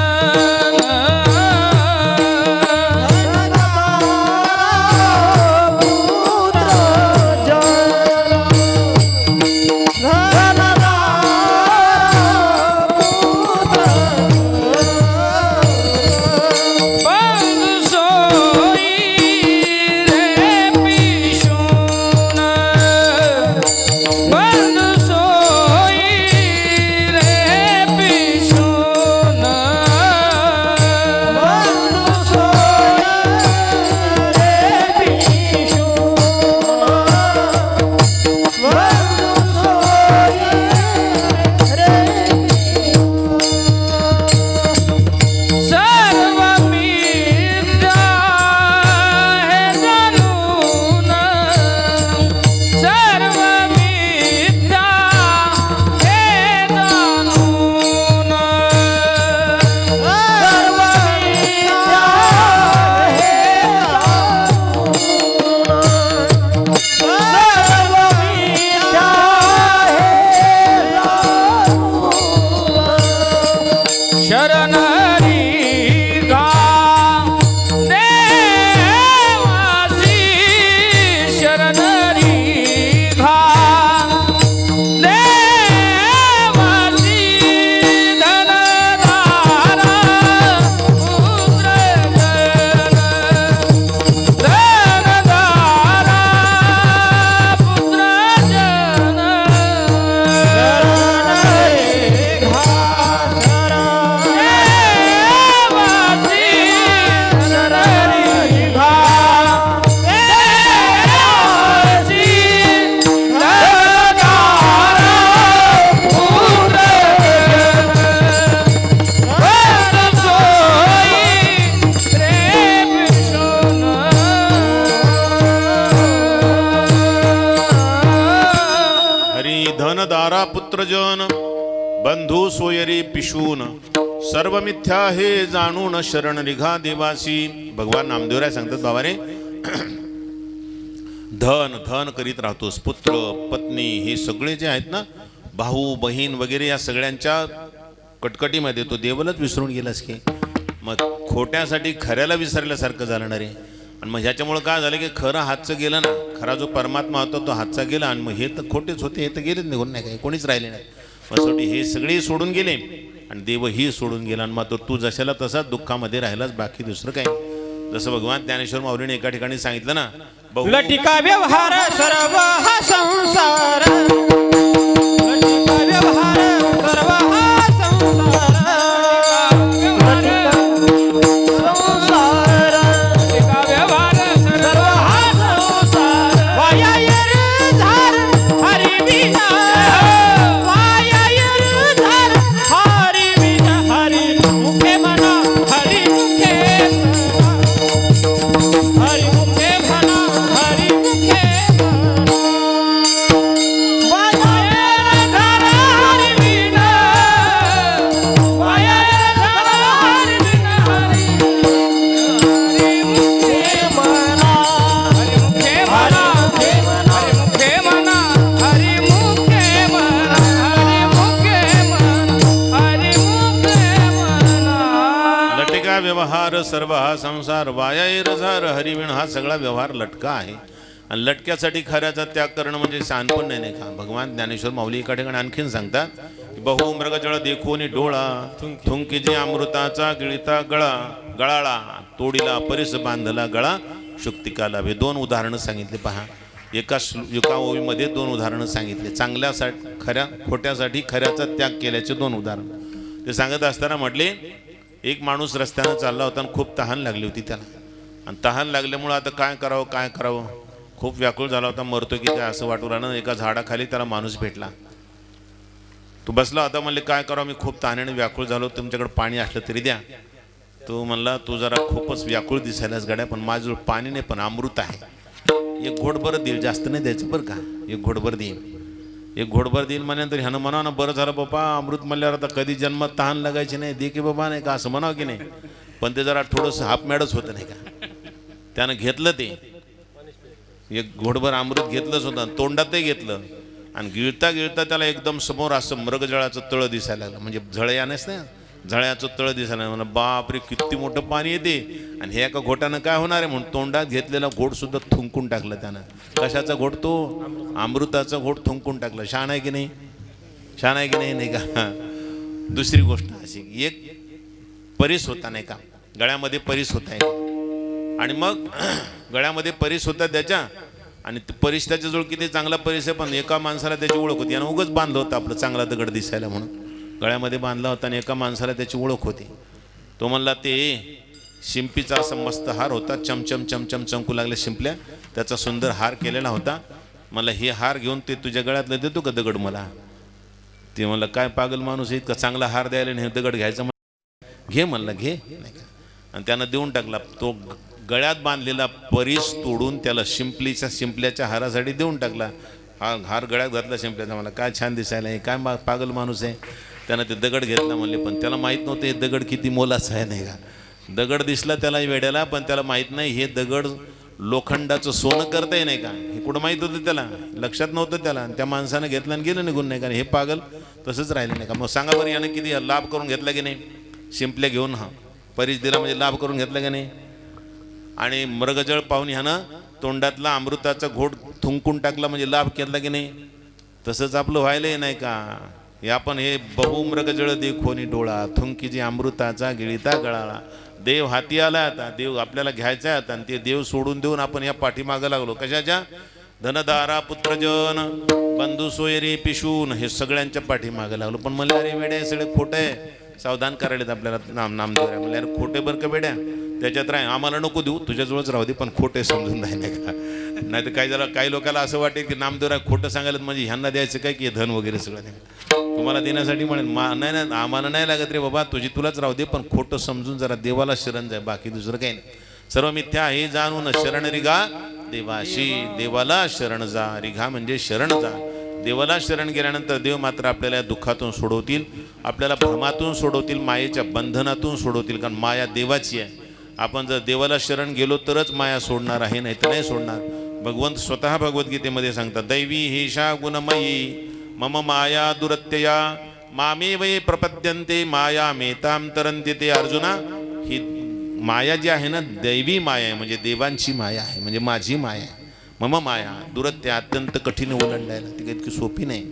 धनदारा पुत्रजन बंधू सोयरी पिशून सर्व मिथ्या हे जाणून शरण निघा देवासी. भगवान नामदेवराय सांगतात बाबा रे, धन धन करीत राहतोस, पुत्र पत्नी हे सगळे जे आहेत ना, भाऊ बहीण वगैरे, या सगळ्यांच्या कटकटीमध्ये तो देवलच विसरून गेलास की. मग खोट्यासाठी खऱ्याला विसरल्यासारखं झालं ना रे. आणि मग ह्याच्यामुळं काय झालं की खरं हातचं गेलं ना, खरा जो परमात्मा होता तो हातचा गेला, आणि मग हे तर खोटेच होते, हे तर गेलेच निघून नाही, काही कोणीच राहिले नाही. मग शेवटी हे सगळे सोडून गेले आणि देवही सोडून गेला. आणि मग तू जशाला तसा दुःखामध्ये राहिलास, बाकी दुसरं काय. जसं भगवान ज्ञानेश्वर माऊलीने एका ठिकाणी सांगितलं ना, लटिका व्यवहार सर्व हा संसार, लटिका व्यवहार सर्व हा संसार, लटिका व्यवहार सर्व हा संसार. वाया येर झार हरी विना, वाया येर झार हरी विना, हरी मुखे म्हणा, हरी मुखे म्हणा, हरी मुखे म्हणा, हरी मुखे म्हणा. वाया येर झार हरी विना, वाया येर झार हरी विना, हरी मुखे म्हणा, हरी मुखे म्हणा, हरी मुखे म्हणा, हरी मुखे म्हणा, हरी मुखे म्हणा, हरी मुखे म्हणा. लटिका व्यवहार सर्व हा संसार, वाया येरझार हरिविण, हा सगळा व्यवहार लटका आहे. आणि लटक्यासाठी खऱ्याचा त्याग करणं म्हणजे शहाणपण नाही का. भगवान ज्ञानेश्वर माऊली एका ठिकाणी आणखीन सांगतात, बहु मृगजळ देखोनी डोळा, थुंकीजी अमृताचा गिळीता गळा, गळाळा तोडीला परिस बांधला गळा, शुक्तिकाला. हे दोन उदाहरणं सांगितले पहा. एका ओवीमध्ये दोन उदाहरणं सांगितले. चांगल्यासाठी खऱ्या, खोट्यासाठी खऱ्याचा त्याग केल्याचे दोन उदाहरण. ते सांगत असताना म्हटले, एक माणूस रस्त्यानं चालला होता आणि खूप तहान लागली होती त्याला. आणि तहान लागल्यामुळं आता काय करावं काय करावं, खूप व्याकुळ झाला होता, मरतो की काय असं वाटू लागलं. एका झाडाखाली त्याला माणूस भेटला. तो बसला होता, म्हणले काय करावं, मी खूप तहानेने व्याकुळ झालो, तुमच्याकडे पाणी असलं तरी द्या. तो म्हणला, तू जरा खूपच व्याकुळ दिसायलाच गड्या, पण माझ्याजवळ पाणी नाही पण अमृत आहे, एक घोटभर देईल, जास्त नाही द्यायचं बरं का, एक घोटभर देईल. एक घोटभर देईल म्हणल्यानंतर ह्यानं म्हणावं ना, बरं झालं बाबा, अमृत म्हणल्यावर आता कधी जन्मात तहान लागायची नाही, दे की बाबा, नाही का असं म्हणावं की नाही. पण ते जरा थोडंसं हाफमॅडच होतं नाही का. त्यानं घेतलं, ते एक घोटभर अमृत घेतलंच होतं, तोंडातही घेतलं. आणि गिळता गिळता त्याला एकदम समोर असं मृगजळाचं तळ दिसायला लागलं, म्हणजे झळयानेच ना, झळ्याचं तळ दिसायला लागलं. म्हणा बापरे, किती मोठं पाणी येते. आणि हे एका घोटानं काय होणार आहे म्हणून तोंडात घेतलेला घोट सुद्धा थुंकून टाकलं त्यानं. कशाचा घोट, तो अमृताचा घोट थुंकून टाकलं. छान आहे की नाही, छान आहे की नाही, नाही का. दुसरी गोष्ट अशी, एक परीस होता नाही का, गळ्यामध्ये परीस होता आहे. आणि मग गळ्यामध्ये परीस होता त्याच्या, आणि परीस त्याच्याजवळ किती चांगला परीस आहे, पण एका माणसाला त्याची ओळख होती. आणि उगाच बांधलं होतं आपलं चांगला दगड दिसायला म्हणून, गळ्यामध्ये बांधला होता. आणि एका माणसाला त्याची ओळख होती. तो म्हणला, ते शिंपीचा असा मस्त हार होता, चमचम चमचम चमकू लागल्या शिंपल्या, त्याचा सुंदर हार केलेला होता. मला हे हार घेऊन ते तुझ्या गळ्यातलं देतो का दगड मला. ते म्हणलं, काय पागल माणूस, इतका चांगला हार द्यायला आणि हे दगड घ्यायचा, घे म्हणलं, घे नाही का. आणि त्यानं देऊन टाकला. तो गळ्यात बांधलेला परीस तोडून त्याला शिंपल्याच्या हारासाठी देऊन टाकला. हा हार गळ्यात घातला शिंपल्याचा, मला काय छान दिसायला, हे काय पागल माणूस आहे. त्यानं ते दगड घेतला म्हणले, पण त्याला माहीत नव्हतं हे दगड किती मोलाचं आहे नाही का. दगड दिसला त्याला वेड्याला, पण त्याला माहीत नाही हे दगड लोखंडाचं सोनं करताय नाही का. हे कुठं माहीत होतं त्याला, लक्षात नव्हतं त्याला. त्या माणसानं घेतलं आणि गेलं निघून नाही का. हे पागल तसंच राहिलं नाही का. मग सांगा बरं, यानं किती लाभ करून घेतला की नाही. शिंपल्या घेऊन हा परीस दिला म्हणजे लाभ करून घेतला की नाही. आणि मृगजळ पाहून ह्यानं तोंडातला अमृताचा घोट थुंकून टाकला म्हणजे लाभ केला की नाही. तसंच आपलं व्हायलंय नाही का. हे आपण हे बहु मृगजळ देखोनी डोळा, थुंकीजी अमृताचा गिळीता गळाळा. देव हाती आला आता, देव आपल्याला घ्यायचा आहे आता. आणि ते देव सोडून देऊन आपण या पाठीमागं लागलो. कशाच्या, धनदारा पुत्रजन बंधू सोयरी पिशून, हे सगळ्यांच्या पाठीमागं लागलो. पण मला अरे वेड्या, हे सगळे खोटं आहे. सावधान करायला आपल्याला नामदेव मला, अरे खोटे बरं का बेड्या, त्याच्यात राह, आम्हाला नको देऊ, तुझ्याजवळच राहू दे, पण खोटे समजून नाही का. नाही तर काही जरा काही लोकांना असं वाटेल की नामदेवराय खोटं सांगायला म्हणजे ह्यांना द्यायचं काय की धन वगैरे सगळं नाही तुम्हाला देण्यासाठी म्हणेल. नाही नाही, आम्हाला नाही लागत रे बाबा, तुलाच राहू दे, पण खोटं समजून जरा देवाला शरण जाय, बाकी दुसरं काही नाही. सर्व मिथ्या हे जाणून शरण रिघा देवाशी, देवाला शरण जा. रिघा म्हणजे शरण जा, देवाला शरण गेल्यानंतर देव मात्र आपल्याला दुःखातून सोडवतील, आपल्याला भ्रमातून सोडवतील, मायेच्या बंधनातून सोडवतील. कारण माया देवाची आहे. आपण जर देवाला शरण गेलो तरच माया सोडणार आहे, नाही तर नाही सोडणार. भगवंत स्वतः भगवद्गीतेमध्ये सांगतात, दैवी हिषा गुणमयी मम माया दुरत्यया मामे वै प्रपद्यन्ते माया मेताम तरन्ति ते. अर्जुना, ही माया जी आहे ना, दैवी माया आहे, म्हणजे देवांची माया आहे, म्हणजे माझी माया आहे. मम माया दुरत्य, अत्यंत कठीण ओलांडायला, ती इतकी सोपी नाही.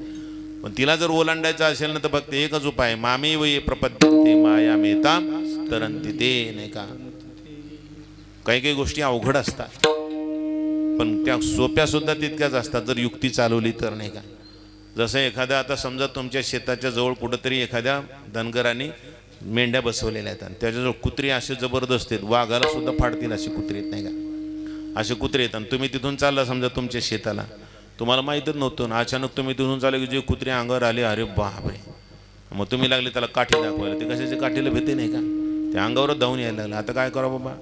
पण तिला जर ओलांडायचं असेल ना तर फक्त एकच उपाय, मामे वै प्रपद्यन्ते माया मेताम तरन्ति ते. नाही का, काही काही गोष्टी अवघड असतात पण त्या सोप्या सुद्धा तितक्याच असतात जर युक्ती चालवली तर. नाही का, जसं एखाद्या, आता समजा तुमच्या शेताच्या जवळ कुठंतरी एखाद्या धनगराने मेंढ्या बसवलेल्या आहेत आणि त्याच्याजवळ कुत्री असे जबरदस्त आहेत, वाघाला सुद्धा फाडतील अशी कुत्री आहेत. नाही का, असे कुत्रे आहेत. आणि तुम्ही तिथून चालला समजा तुमच्या शेताला, तुम्हाला माहीतच नव्हतं ना, अचानक तुम्ही तिथून चालले की जे कुत्रे अंगावर आले, अरे बापरे, मग तुम्ही लागले त्याला काठी दाखवायला. ते कशाच्या काठीला भीती नाही का, ते अंगावरच धावून यायला लागलं. आता काय करावं बाबा,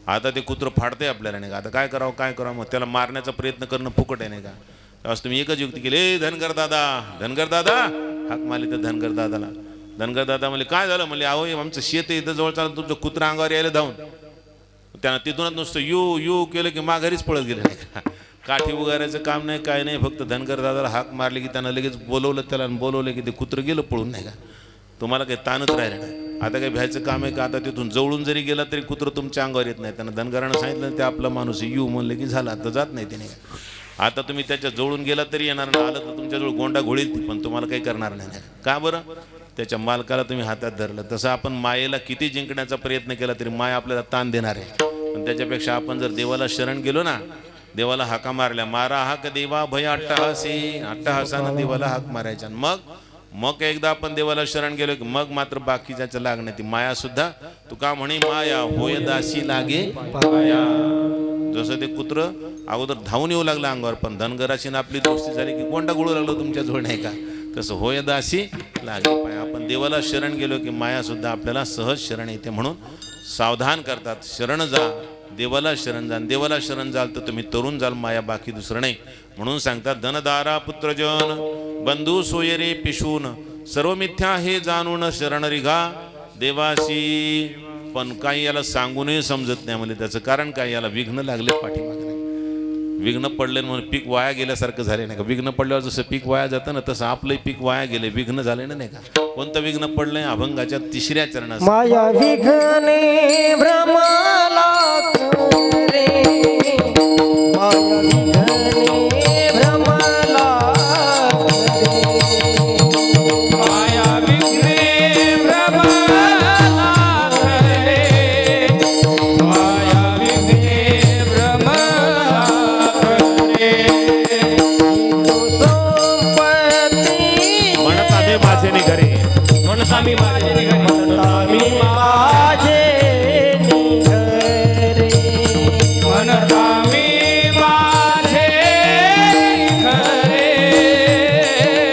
आता ते कुत्रं फाडते आपल्याला. नाही का, आता काय करावं काय करावं, मग त्याला मारण्याचा प्रयत्न करणं फुकट आहे. नाही का, तेव्हा तुम्ही एकच युक्ती केली, ए धनगर दादा, धनगर दादा, हाक मारली तर धनगर दादाला. धनगर दादा म्हणले काय झालं, म्हणले अहो आमचं शेत आहे इथं जवळ, चाललं तुमचं कुत्रा अंगावर यायला धावून. त्यांना तिथूनच नुसतं यू यू केलं की माघारीच पळत गेले. नाही का, काठी उगारायचं काम नाही, काय नाही, फक्त धनगर दादाला हाक मारली की त्यांना लगेच बोलवलं, त्याला बोलवलं की ते कुत्रं गेलं पळून. नाही का, तुम्हाला काही ताणच राहिलं नाही. आता काही भ्यायचं काम आहे का, आता तिथून जवळून जरी गेला तरी कुत्रं तुमच्या अंगावर येत नाही. त्यांना धनगरानं सांगितलं ते आपला माणूस यू म्हणलं की झाला, आता जात नाही त्याने. आता तुम्ही त्याच्या जवळून गेला तरी येणार नाही, आलं तर तुमच्याजवळ गोंडा घोळील ती, पण तुम्हाला काही करणार नाही. का बरं, त्याच्या मालकाला तुम्ही हातात धरलं. तसं आपण मायेला किती जिंकण्याचा प्रयत्न केला तरी माय आपल्याला ताण देणार आहे. पण त्याच्यापेक्षा आपण जर देवाला शरण गेलो ना, देवाला हाका मारल्या, मारा हाक देवा भय अट्टहासी, अट्टहासानं देवाला हाक मारायच्या. मग एकदा आपण देवाला शरण गेलो की मग मात्र बाकीच्या लागणे ती माया सुद्धा. तुका म्हणे माया होय दासी लागे पाया. जसं ते कुत्र अगोदर धावून येऊ लागलं अंगावर, पण धनगराशी आपली दोस्ती झाली की कोंडा गोळू लागलो तुमच्या जवळ. नाही का, तसं होय दासी लागे पाया. आपण देवाला शरण गेलो की माया सुद्धा आपल्याला सहज शरण येते. म्हणून सावधान करतात, शरण जा, देवाला शरण जा. देवाला शरण जाल तर तुम्ही तरुण जाल, माया बाकी दुसरं नाही. म्हणून सांगतात, धनदारा पुत्रजन बंधू सोयरे पिशून सर्व मिथ्या हे जाणून शरण रिघा देवाशी. पण काही याला सांगूनही समजत नाही. म्हणजे त्याचं कारण काय, याला विघ्न लागले पाठीमागे. विघ्न पडले म्हणून पीक वाया गेल्यासारखं झाले. नाही का, विघ्न पडल्यावर जसं पीक वाया जातं ना, तसं आपलंही पीक वाया गेले, विघ्न झाले ना. नाही का, कोणतं विघ्न पडलंय, अभंगाच्या 3ऱ्या चरणात, माया विघ्ने भ्रमला करे, माया विघ्ने भ्रमला करे, माया विघ्ने भ्रमला करे, माया विघ्ने भ्रमला करे. संपत्ती म्हणत आम्ही माझे निघरे, म्हणून आम्ही माझे निघाले, मी माझे निघरे, म्हणत आम्ही माझे खरे,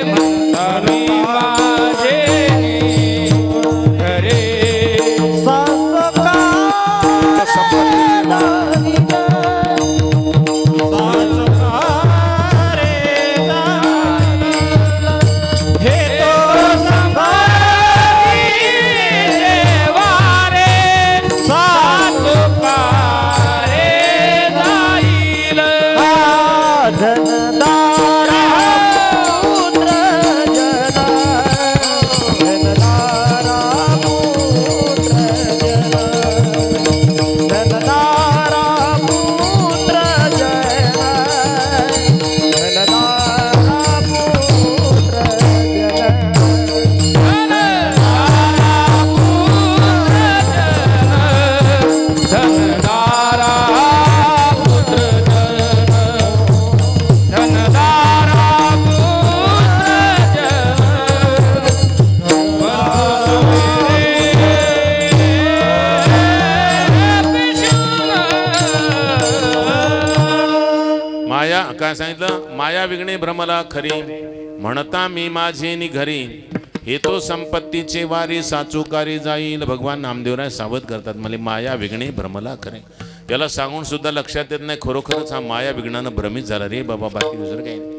म्हणत आम्ही माझे खरे. हे तो संभारी देवारे, साचुकारे जाईल. धनदारा पुत्र जना, धनदारा पुत्र जना, धनदारा पुत्र जना, धनदारा पुत्र जना. धनदारा पुत्र जन, धनदारा पुत्र जन, बंधू सोयरे माया काय सांगितलं, माया विघ्ने भ्रमला खरी, म्हणता मी माझे निघरी, हे तो संपत्तीचे वारी साचुकारी जाईल. भगवान नामदेवराय सावध करतात, मला माया विघ्ने भ्रमला खरे. याला सांगून सुद्धा लक्षात येत नाही खरोखरच हा माया विघ्नानं भ्रमित झाला रे बाबा, बाकी दुसरं काही नाही.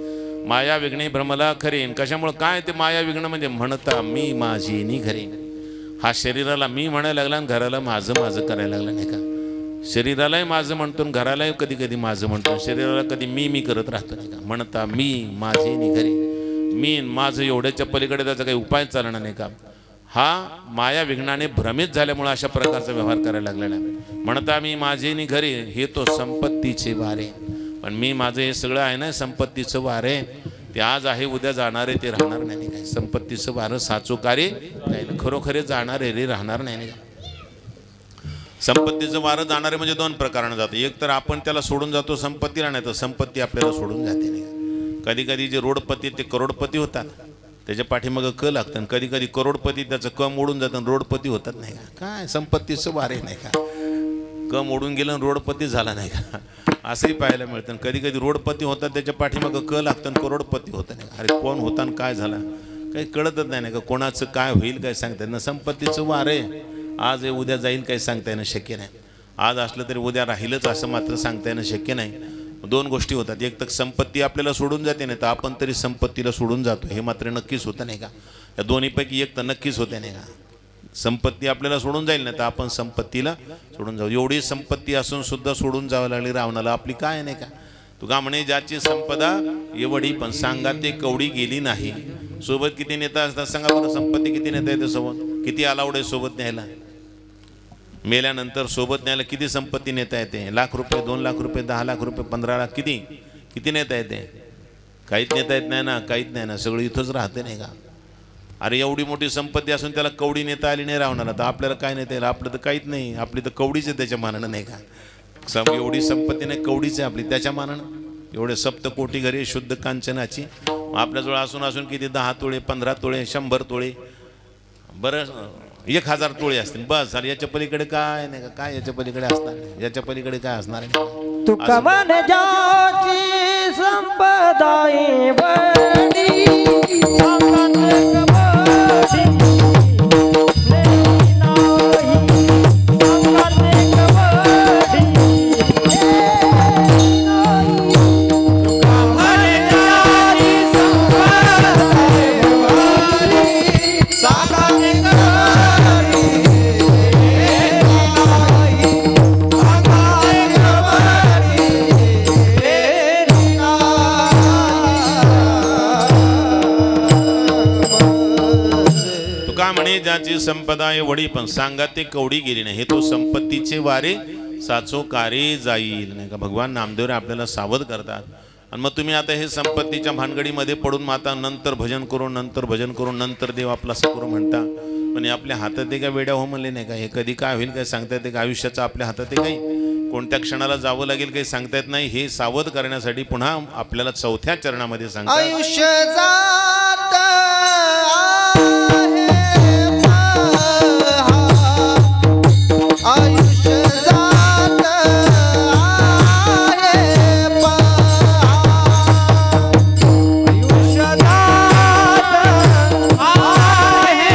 माया विघ्ने भ्रमला खरे. कशामुळे काय ते माया विघ्न म्हणजे म्हणता मी माझी नि खरे. हा शरीराला मी म्हणायला लागला आणि घराला माझं माझं करायला लागला नाही का. शरीरालाही माझं म्हणतो आणि घरालाही कधी कधी माझं म्हणतो. शरीराला कधी मी करत राहतो नाही का. म्हणता मी माझी नि खरे. मी माझं एवढ्याच्या पलीकडे त्याचा काही उपाय चालणार नाही का. हा माया विघ्नाने भ्रमित झाल्यामुळे अशा प्रकारचा व्यवहार करायला लागलेला आहे. म्हणता मी माझे नि घरी हे तो संपत्तीचे वारे. पण मी माझं हे सगळं आहे ना संपत्तीचं वारे. ते आज आहे उद्या जाणार आहे ते राहणार नाही काय. संपत्तीचं वारं साचोकारे नाही खरोखरे जाणार आहे रे राहणार नाही का. संपत्तीचं वारं जाणारे म्हणजे दोन प्रकारानं जातं. एक तर आपण त्याला सोडून जातो संपत्तीला, नाही तर संपत्ती आपल्याला सोडून जाते नाही. कधी कधी जे रोडपती ते करोडपती होतात त्याच्या पाठीमागं क लागतं. आणि कधी कधी करोडपती त्याचं क मोडून जातं आणि रोडपती होतात नाही का. काय संपत्तीचं वारे नाही का. क मोडून गेलं आणि रोडपती झाला नाही का. असंही पाहायला मिळतं. कधी कधी रोडपती होतात त्याच्या पाठीमागं क लागतं आणि करोडपती होतं नाही. अरे कोण होता आणि काय झाला काही कळतच नाही का. कोणाचं काय होईल काय सांगता येईल ना. संपत्तीचं वारे आज हे उद्या जाईल काही सांगता येणं शक्य नाही. आज असलं तरी उद्या राहीलच असं मात्र सांगता येणं शक्य नाही. दोन गोष्टी होतात. एक तर संपत्ती आपल्याला सोडून जाते नाही तर आपण तरी संपत्तीला सोडून जातो. हे मात्र नक्कीच होतं नाही का. या दोन्हीपैकी एक तर नक्कीच होते नाही का. संपत्ती आपल्याला सोडून जाईल नाही तर आपण संपत्तीला सोडून जाऊ. एवढी संपत्ती असून सुद्धा सोडून जावं लागली रावणाला आपली काय नाही का. तुका म्हणे ज्याची संपदा एवढी पण सांगा ते कवडी गेली नाही. सोबत किती नेता असतात सांगा बरं. संपत्ती किती नेता येते सोबत. किती अलाउड आहे सोबत न्यायला. मेल्यानंतर सोबत न्यायला किती संपत्ती नेता येते. लाख रुपये 2 लाख रुपये 10 लाख रुपये 15 लाख किती किती नेता येते. काहीच नेता येत नाही ना. काहीच नाही ना. सगळं इथंच राहते नाही का. अरे एवढी मोठी संपत्ती असून त्याला कवडी नेता आली नाही रावणाला तर आपल्याला काय नेता येईल. आपलं तर काहीच नाही. आपली तर कवडीच आहे त्याच्या मानानं नाही का. एवढी संपत्ती नाही कवडीच आहे आपली त्याच्या मानानं. एवढे सप्तकोटी घरी शुद्ध कांचनाची आपल्याजवळ असून असून किती 10 तोळे 15 तोळे 100 तोळे बरं 1000 तोळे असतील बस झालं. याच्या पलीकडे काय नाही का. काय याच्या पलीकडे असणार नाही. याच्या पलीकडे काय असणार आहे. तुका मन ज्याची संपदा एवढी सांगत कवडी नाही सांगत कवडी तुका मन ज्याची संपदा एवढी सांगत म्हणे ज्याची संपदा एवढी पण सांगा ते कवडी गेली नाही. हे तो संपत्तीचे वारे साचो कारे जाईल नाही का. भगवान नामदेव आपल्याला सावध करतात. आणि मग तुम्ही आता हे संपत्तीच्या भानगडीमध्ये पडून माता नंतर भजन करून नंतर देव आपला सकरू म्हणता. पण हे आपल्या हातात आहे का वेड्या हो म्हणले नाही का. हे कधी काय होईल काय सांगता येते का. आयुष्याचं आपल्या हातात आहे काही. कोणत्या क्षणाला जावं लागेल काही सांगता येत नाही. हे सावध करण्यासाठी पुन्हा आपल्याला 4थ्या चरणामध्ये सांगतात. आयुष्य जात आयुष्य जात आहे आयुष्य जात आहे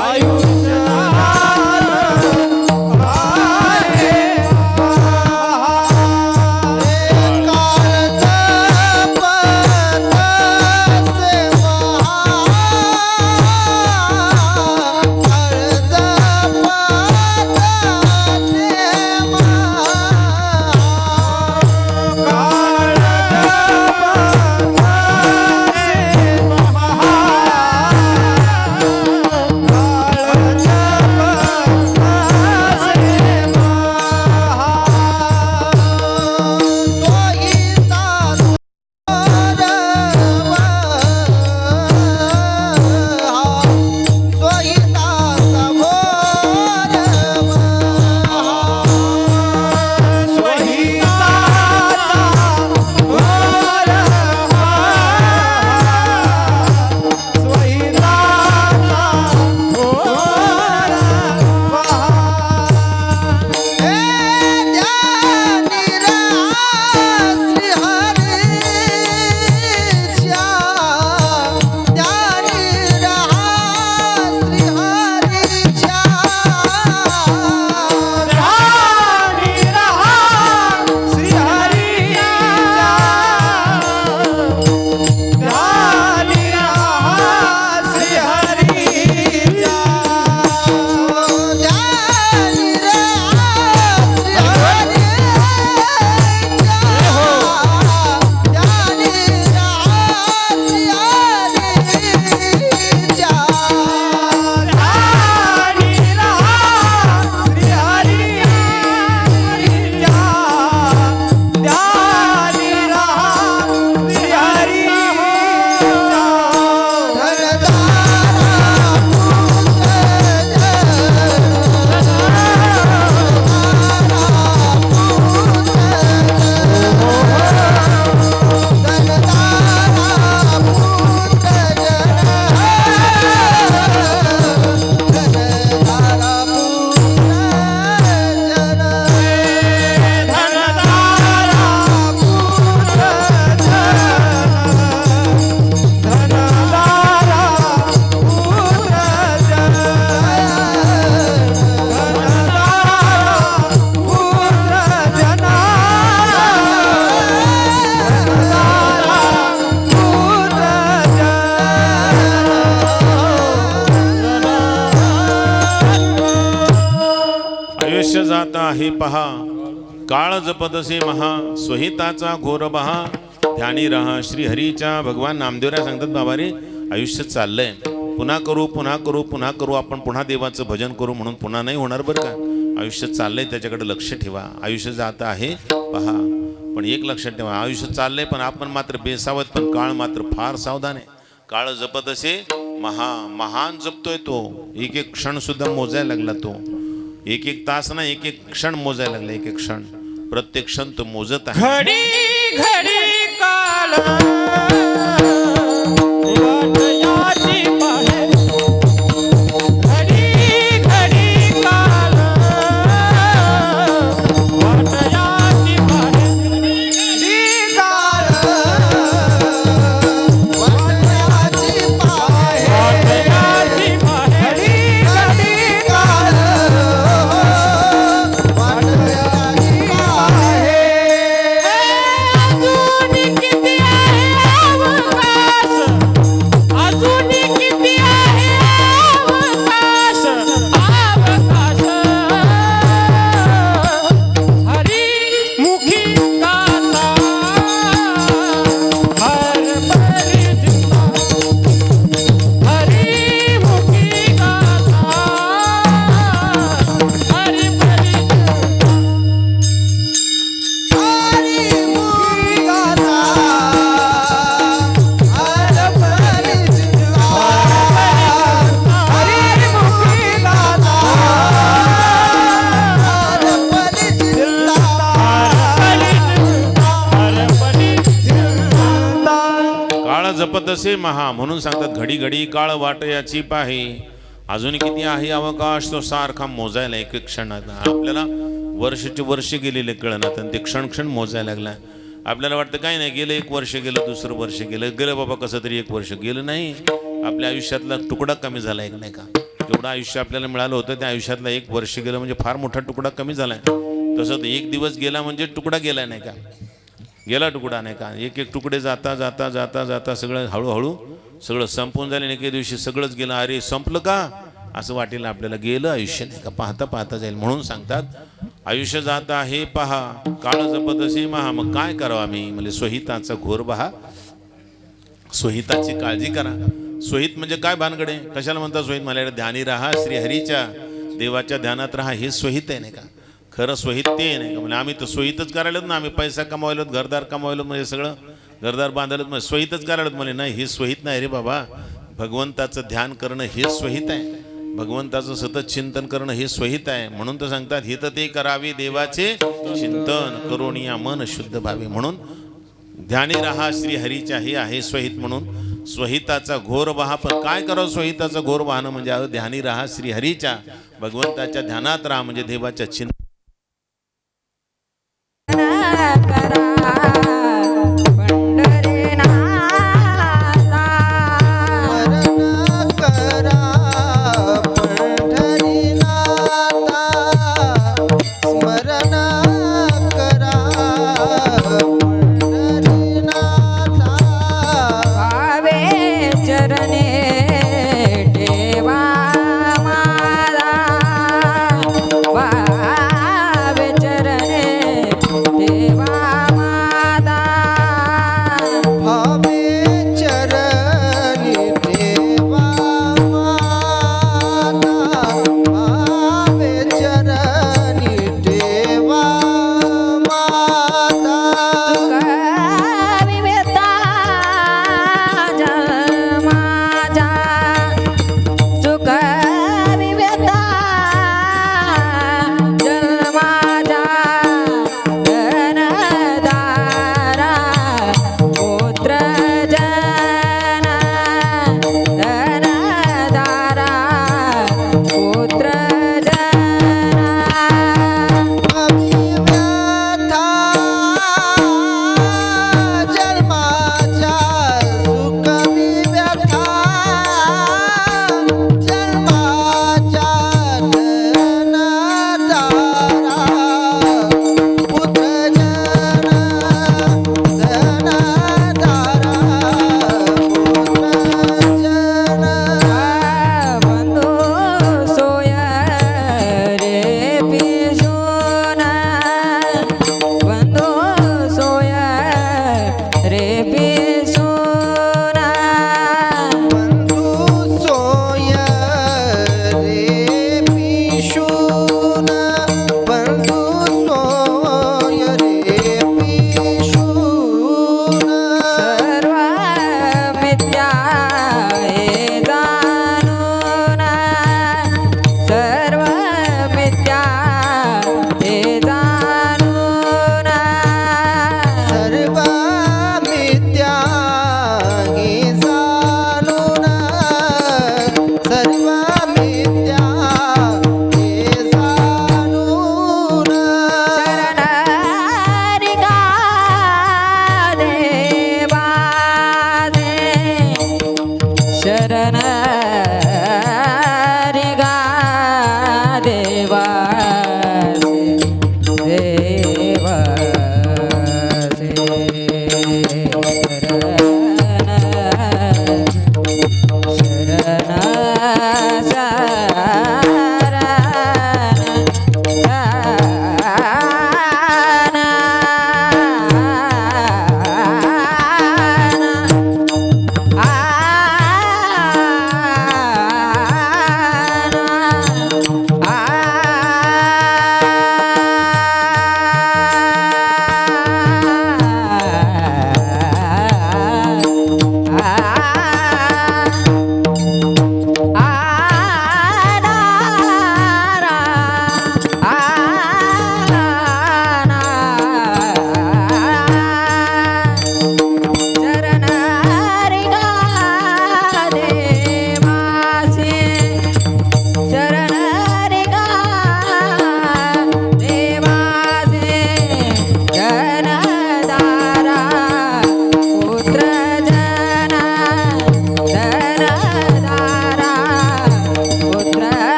आयुष्य जात आहे काळच आहे पहा, काळ जपतसे महा, स्वहिताचा घोर बहा. ध्यानी राहा श्रीहरीच्या. भगवान नामदेवराय सांगतात, बाबा रे आयुष्य चाललंय, पुन्हा करू पुन्हा करू पुन्हा करू, आपण पुन्हा देवाचं भजन करू म्हणून पुन्हा नाही होणार बरं का. आयुष्य चाललंय त्याच्याकडे लक्ष ठेवा. आयुष्य जात आहे पहा, पण एक लक्षात ठेवा, आयुष्य चाललंय पण आपण मात्र बेसावत, पण काळ मात्र फार सावधान आहे. काळ जपत असे महा, महान जपतोय तो. एक एक क्षण सुद्धा मोजायला लागला तो. एक एक तास ना, एक एक क्षण मोजायला लागला. एक एक क्षण, प्रत्येक क्षण तो मोजत आहे. घडी घडी काल वाटयाची पाहे. घडी घडी काल वाटयाची पाहे. काळ वाटयाची पाहे. वाटयाची पाहे. घडी काळ वाटयाची पाहे. अजून किती आहे अवकाश, अजून किती आहे अवकाश, अवकाश. हरिमुखी गाता हर परी जिंदा. हरिमुखी गाता हर परी जिंदा. हरिमुखी गाथा हर परी जिंदा. हरिमुखी गाथा हर परी जिंदा. काळ जपत असे महा, म्हणून सांगतात घडी घडी काळ वाटयाची पाहे. अजून किती आहे अवकाश, तो सारखा मोजायला एक एक क्षणात. आपल्याला वर्षाचे वर्ष गेलेले कळणार, आणि ते क्षण क्षण मोजायला लागला. आपल्याला वाटतं काही नाही, गेलं एक वर्ष, गेलं दुसरं वर्ष, गेलं बाबा कसं तरी एक वर्ष गेलं. नाही, आपल्या आयुष्यातला तुकडा कमी झाला एक नाही का. जेवढं आयुष्य आपल्याला मिळालं होतं त्या आयुष्यातला एक वर्ष गेलं म्हणजे फार मोठा तुकडा कमी झालाय. तसं एक दिवस गेला म्हणजे तुकडा गेला नाही का, गेला तुकडा नाही का. एक एक तुकडे जाता जाता जाता जाता सगळं हळूहळू सगळं संपून झाले. एके दिवशी सगळंच गेलं. अरे संपलं का असं वाटेल आपल्याला. गेलं आयुष्य नाही का, पाहता पाहता जाईल. म्हणून सांगतात आयुष्य जात आहे पहा, काळ जपत असे महा. मग काय करावं आम्ही, म्हणजे स्वहिताचा घोर बहा, स्वहिताची काळजी करा. स्वहित म्हणजे काय भानगडे, कशाला म्हणतात स्वहित. मला ध्यानी राहा श्रीहरीच्या, देवाच्या ध्यानात राहा, हे स्वहित आहे नाही का. खरं स्वहित ते नाही का. म्हणजे आम्ही तर स्वहितच करायला ना, आम्ही पैसा कमावलो, घरदार कमावलो, म्हणजे सगळं घरदार बांधलं म्हणजे स्वहितच करायला. म्हणजे नाही, हे स्वहित नाही रे बाबा. भगवंताचं ध्यान करणं हे स्वहित आहे. भगवंताचं सतत चिंतन करणं हे स्वहित आहे. म्हणून तर सांगतात हित ते करावे देवाचे चिंतन, करून या मन शुद्ध भावे. म्हणून ध्यानी राहा श्रीहरीच्या, हे आहे स्वहित. म्हणून स्वहिताचा घोर बहा. पण काय करावं स्वहिताचा घोर वाहनं, म्हणजे ध्यानी राहा श्रीहरीच्या, भगवंताच्या ध्यानात राहा, म्हणजे देवाच्या चिंतन. स्मरण करा पंढरीनाथा. स्मरण करा पंढरीनाथा. भावे चरणे ठेवा माझा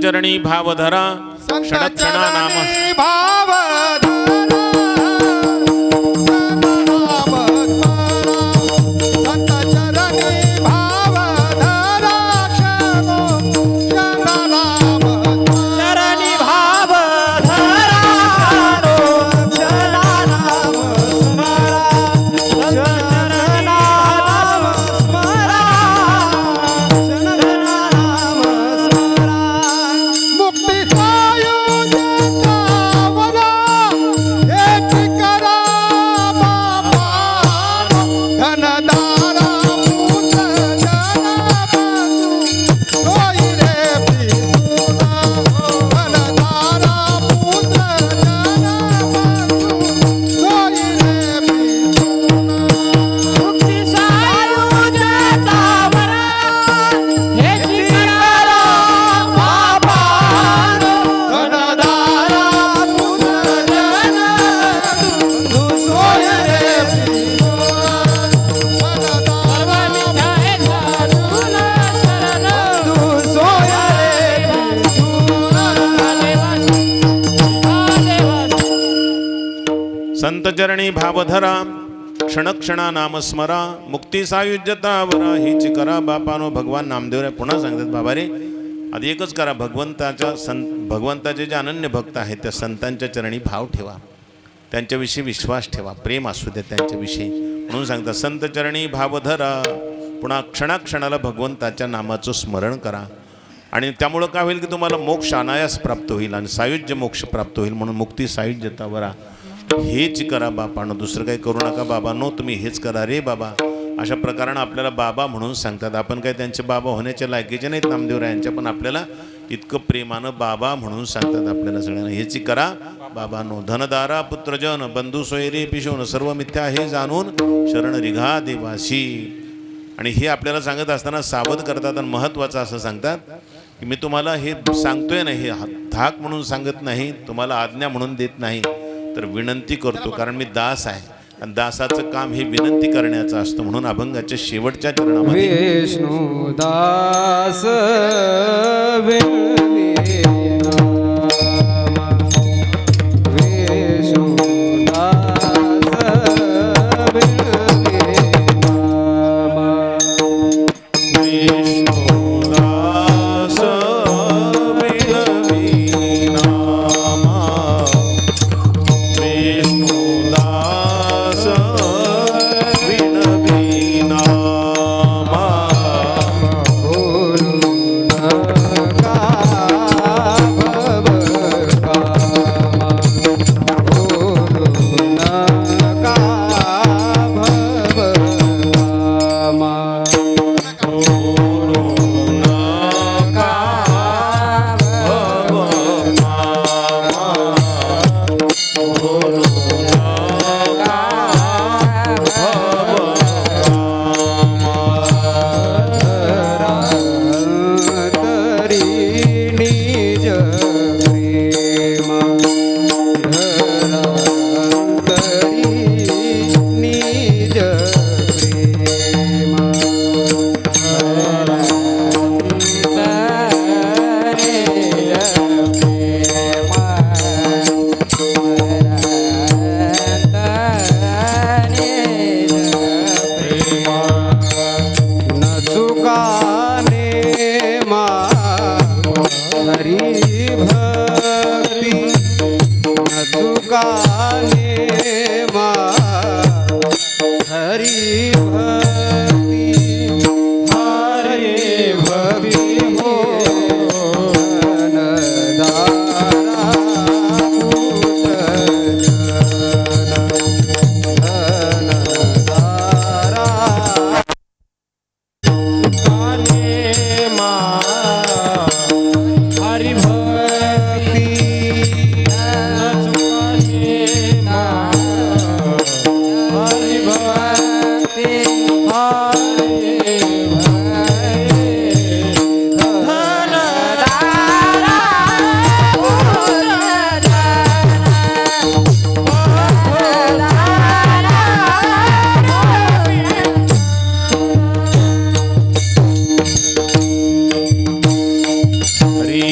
चरणी भावधरा क्षणक्षणा नाम चरणी भाव संत चरणी भावधरा क्षणक्षणा नाम स्मरा मुक्ती सायुज्यता वरा हीच करा बापानो. भगवान नामदेव पुन्हा सांगतात बाबा रे आधी एकच करा, भगवंताचे जे अनन्य भक्त आहेत त्या संतांच्या चरणी भाव ठेवा, त्यांच्याविषयी विश्वास ठेवा, प्रेम असू द्या त्यांच्याविषयी. म्हणून सांगतात संत चरणी भावधरा. पुन्हा क्षणाक्षणाला भगवंताच्या नामाचं स्मरण करा आणि त्यामुळं काय होईल की तुम्हाला मोक्ष अनायास प्राप्त होईल आणि सायुज्य मोक्ष प्राप्त होईल. म्हणून मुक्ती सायुज्यता वरा हेच करा बापानं, दुसरं काही करू नका बाबांनो, तुम्ही हेच करा रे बाबा. अशा प्रकारानं आपल्याला बाबा म्हणून सांगतात. आपण काय त्यांचे बाबा होण्याच्या लायकीचे नाहीत नामदेवरायांच्या, पण आपल्याला इतकं प्रेमानं बाबा म्हणून सांगतात आपल्याला सगळ्यांना हेच करा बाबांनो. धनदारा पुत्रजन बंधू सोयरे पिशोन सर्व मिथ्या हे जाणून शरण रिघा देवाशी. आणि हे आपल्याला सांगत असताना सावध करतात आणि महत्त्वाचं असं सांगतात की मी तुम्हाला हे सांगतोय ना, हे धाक म्हणून सांगत नाही, तुम्हाला आज्ञा म्हणून देत नाही, तर विनंती करतो. कारण मी दास आहे आणि दासाचं काम हे विनंती करण्याचं असतं. म्हणून अभंगाच्या शेवटच्या चरणामध्ये विष्णुदास हरि भक्ति न चुकाने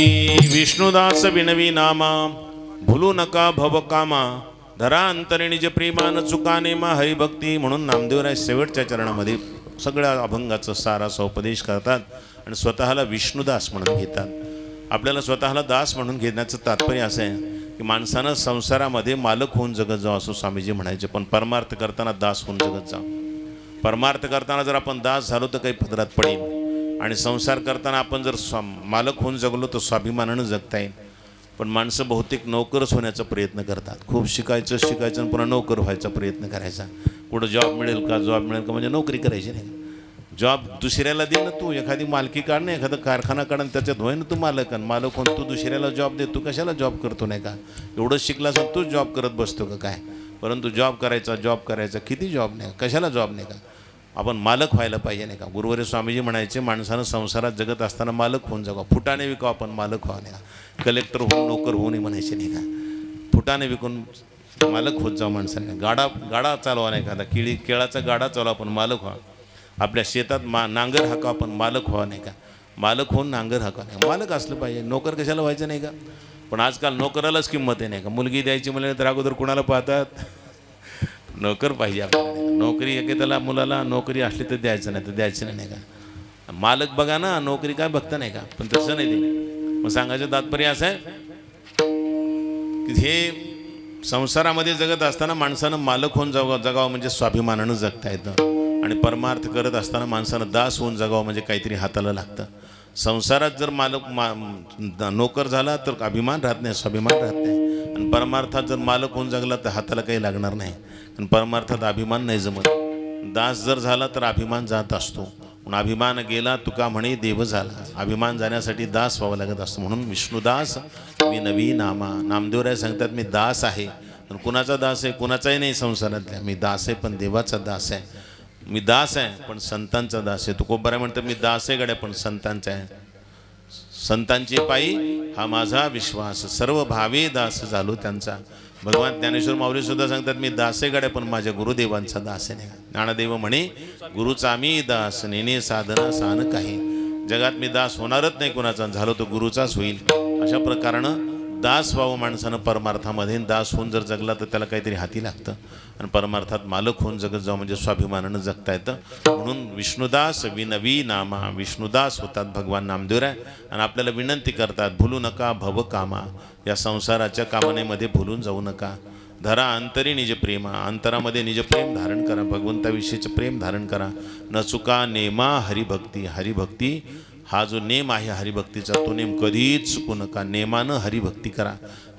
विष्णुदास विनवी नामा भूलू नका भव कामा धरा अंतरे निज प्रेमान चुका नेमा हरिभक्ती. म्हणून नामदेवराय शेवटच्या चरणामध्ये सगळ्या अभंगाचं सारासा उपदेश करतात आणि स्वतःला विष्णुदास म्हणून घेतात. आपल्याला स्वतःला दास म्हणून घेण्याचं तात्पर्य असं आहे की माणसानं संसारामध्ये मालक होऊन जगत जावं असं स्वामीजी म्हणायचे, पण परमार्थ करताना दास होऊन जगत जावं. परमार्थ करताना जर आपण दास झालो तर काही पदरात पडेल, आणि संसार करताना आपण जर मालक होऊन जगलो तर स्वाभिमानानं जगता येईल. पण माणसं बहुतेक नोकरच होण्याचा प्रयत्न करतात. खूप शिकायचं आणि पुन्हा नोकर व्हायचा प्रयत्न करायचा. कुठं जॉब मिळेल का म्हणजे नोकरी करायची नाही. जॉब दुसऱ्याला दे ना, तू एखादी मालकी काढ ना, एखादा कारखाना काढ आणि त्याच्यात होय ना तू मालक होऊन तू दुसऱ्याला जॉब दे. तू कशाला जॉब करतो नाही का? एवढं शिकलास तू जॉब करत बसतो का काय? परंतु जॉब करायचा किती जॉब नाही, कशाला जॉब नाही का? आपण मालक व्हायला पाहिजे नाही का? गुरुवारी स्वामीजी म्हणायचे माणसानं संसारात जगत असताना मालक होऊन जगावं. फुटाने विकावं आपण मालक व्हावं नाही का? कलेक्टर होऊन नोकर होऊन म्हणायचे नाही का? फुटाने विकून मालक होत जावं माणसाने. गाडा चालवा नाही का? केळाचा गाडा चालवा आपण मालक व्हा. आपल्या शेतात नांगर हाका आपण मालक व्हावं नाही का? मालक होऊन नांगर हाका नाही. मालक असलं पाहिजे, नोकर कशाला व्हायचं नाही का? पण आजकाल नोकरालाच किंमत आहे नाही का? मुलगी द्यायची म्हणजे तर अगोदर कुणाला पाहतात? नोकर पाहिजे आपल्याला. नोकरी एखाद्याला मुलाला नोकरी असली तर द्यायचं नाही तर द्यायचं नाही का? मालक बघा ना, नोकरी काय बघता नाही का? पण तसं नाही ते. मग सांगायचं तात्पर्य असं आहे की हे संसारामध्ये जगत असताना माणसानं मालक होऊन जगावं म्हणजे स्वाभिमानानं जगता येतं. आणि परमार्थ करत असताना माणसानं दास होऊन जगावं म्हणजे काहीतरी हाताला लागतं. संसारात जर नोकर झाला तर अभिमान राहत नाही, स्वाभिमान राहत नाही. आणि परमार्थात जर मालक होऊन जगला तर हाताला काही लागणार नाही. आणि परमार्थात अभिमान नाही जमत. दास जर झाला तर अभिमान जात असतो. पण अभिमान गेला तुका म्हणे देव झाला. अभिमान जाण्यासाठी दास व्हावं लागत असतं. म्हणून विष्णुदास विनवी नामा. नामदेवराय सांगतात मी दास आहे. पण कुणाचा दास आहे? कुणाचाही नाही संसारातल्या. मी दास आहे पण देवाचा दास आहे. मी दास आहे पण संतांचा दास आहे. तुकोबाराय म्हणतात मी दास आहे गड्या पण संतांचा आहे. संतांची पायी हा माझा विश्वास, सर्व भावे दास झालो त्यांचा. भगवान ज्ञानेश्वर माऊली सुद्धा सांगतात मी दास आहे गड्या पण माझ्या गुरुदेवांचा दास आहे. ज्ञानदेव म्हणे गुरुचा मी दास नेने साधना सान काही. जगात मी दास होणारच नाही कुणाचा, झालो तो गुरुचाच होईल. अशा प्रकारानं दास व्हावं माणसानं परमार्थामध्ये. दास होऊन जर जगला तर त्याला काहीतरी हाती लागतं. आणि परमार्थात मालक होऊन जगत जावं म्हणजे स्वाभिमानानं जगता येतं. म्हणून विष्णुदास विनवी नामा. विष्णुदास होतात भगवान नामदेवराय आणि आपल्याला विनंती करतात भूलू नका भव कामा. या संसाराच्या कामनेमध्ये भुलून जाऊ नका. धरा अंतरी निज प्रेमा. अंतरामध्ये निज प्रेम धारण करा. भगवंताविषयीचं प्रेम धारण करा. न चुका नेमा हरिभक्ती. हरिभक्ती हा जो नेम आहे हरिभक्तीचा तो नेम कधीच चुकू नका. नेमानं हरिभक्ती करा.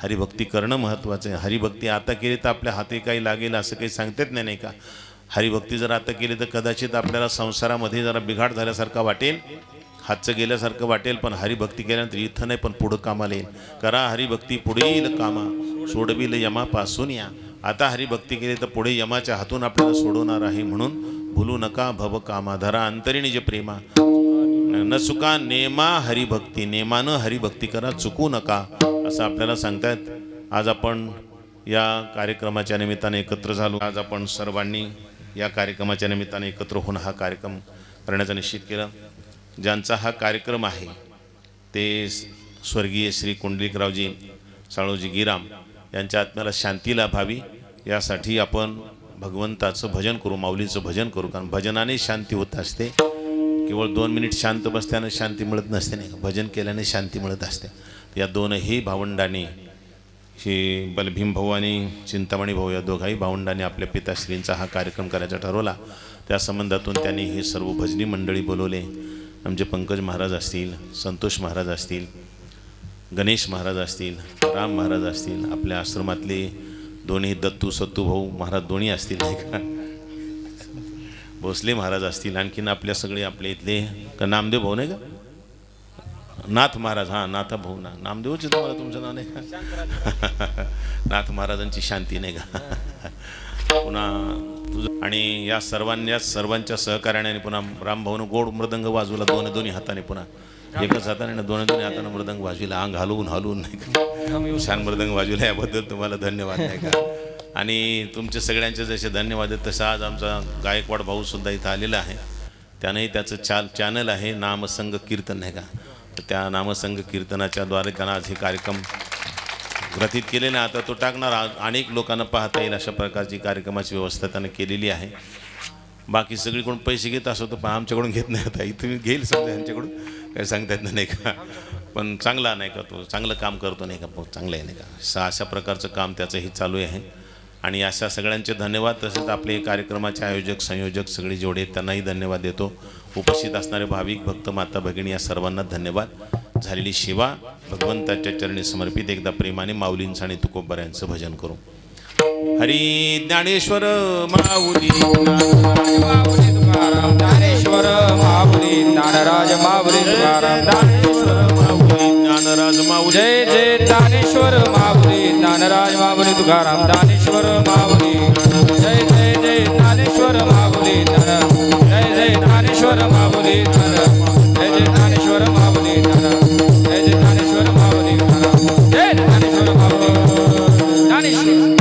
हरिभक्ती करणं महत्त्वाचं आहे. हरिभक्ती आता केली तर आपल्या हाती काही लागेल असं काही सांगतात नाही का? हरिभक्ती जर आता केली तर कदाचित आपल्याला संसारामध्ये जरा बिघाड झाल्यासारखा वाटेल, हातचं गेल्यासारखं वाटेल. पण हरिभक्ती केल्यानंतर इथं नाही पण पुढं कामाला येईल. करा हरिभक्ती पुढे येईल कामा. सोडविल यमापासून या. आता हरिभक्ती केली तर पुढे यमाच्या हातून आपल्याला सोडवणार आहे. म्हणून भूलू नका भव कामा. धरा अंतरी निज प्रेमा. न चुका नेमा हरिभक्ती. नेमानं हरिभक्ती करा, चुकू नका असं आपल्याला सांगतायत. आज आपण या कार्यक्रमाच्या निमित्ताने एकत्र झालो. आज आपण सर्वांनी या कार्यक्रमाच्या निमित्ताने एकत्र होऊन हा कार्यक्रम करण्याचा निश्चित केला. ज्यांचा हा कार्यक्रम आहे ते स्वर्गीय श्री कुंडलिकरावजी साळोजी गिराम यांच्या आत्म्याला शांती लाभावी यासाठी आपण भगवंताचं भजन करू, माऊलीचं भजन करू. कारण भजनाने शांती होत असते. केवळ 2 मिनिट शांत बसल्यानं शांती मिळत नसते नाही का? भजन केल्याने शांती मिळत असते. या दोनही भावंडांनी ही बलभीम भाऊ आणि चिंतामणी भाऊ या दोघाही भावंडांनी आपल्या पिताश्रींचा हा कार्यक्रम करायचा ठरवला. त्या संबंधातून त्यांनी ही सर्व भजनी मंडळी बोलवले. आमचे पंकज महाराज असतील, संतोष महाराज असतील, गणेश महाराज असतील, राम महाराज असतील, आपल्या आश्रमातले दोन्ही दत्तू सत्तू भाऊ महाराज दोन्ही असतील नाही का? भोसले महाराज असतील. आणखीन आपल्या सगळे आपले इथले का नामदेव भाऊ नाही का? नाथ महाराज. हां नाथा भाऊ ना. नामदेवच तुम्हाला तुमचं नाव नाही का? नाथ महाराजांची शांती नाही का? पुन्हा तुझं आणि या सर्वांच्या सहकार्याने पुन्हा रामभाऊनं गोड मृदंग वाजवला दोन्ही हाताने. पुन्हा एकच हाताने दोन्ही हाताने मृदंग वाजविला. अंग हलवून नाही का? छान मृदंग वाजविला. याबद्दल तुम्हाला धन्यवाद नाही का? आणि तुमचे सगळ्यांचे जसे धन्यवाद आहेत तसं आज आमचा गायकवाड भाऊसुद्धा इथं आलेला आहे. त्यानंही त्याचं चॅनल आहे नामसंग कीर्तन नाही का? तर त्या नामसंग कीर्तनाच्या द्वारे त्यांना आज हे कार्यक्रम ग्रथित केले नाही. आता तो टाकणार अनेक लोकांना पाहता येईल अशा प्रकारची कार्यक्रमाची व्यवस्था त्यानं केलेली आहे. बाकी सगळीकडून पैसे घेत असो तर पण आमच्याकडून घेत नाही. आता इथून घेईल समजा यांच्याकडून काही सांगता येत नाही का, पण चांगला नाही का तो चांगलं काम करतो नाही का, चांगलं आहे नाही का, अशा प्रकारचं काम त्याचंही चालू आहे. आणि अशा सगळ्यांचे धन्यवाद. तसेच आपले कार्यक्रमाचे आयोजक संयोजक सगळे जेवढे आहेत त्यांनाही धन्यवाद देतो. उपस्थित असणारे भाविक भक्त माता भगिनी या सर्वांना धन्यवाद. झालेली सेवा भगवंताच्या चरणी समर्पित. एकदा प्रेमाने माऊलींचं आणि तुकोबर यांचं भजन करू. हरी ज्ञानेश्वर माऊली माऊली तुकाराम ज्ञानेश्वर माऊली ज्ञानराज माऊली तुकाराम ज्ञानेश्वर माऊली ज्ञानराज माऊली. जय जय ज्ञानेश्वर माऊली ज्ञानराज माऊली तुकाराम ज्ञानेश्वर माऊली. जय जय जय ज्ञानेश्वर माऊली जय जय ज्ञानेश्वर माऊली जय जय ज्ञानेश्वर माऊली जय जय ज्ञानेश्वर माऊली जय ज्ञानेश्वर माऊली ज्ञानेश्वर.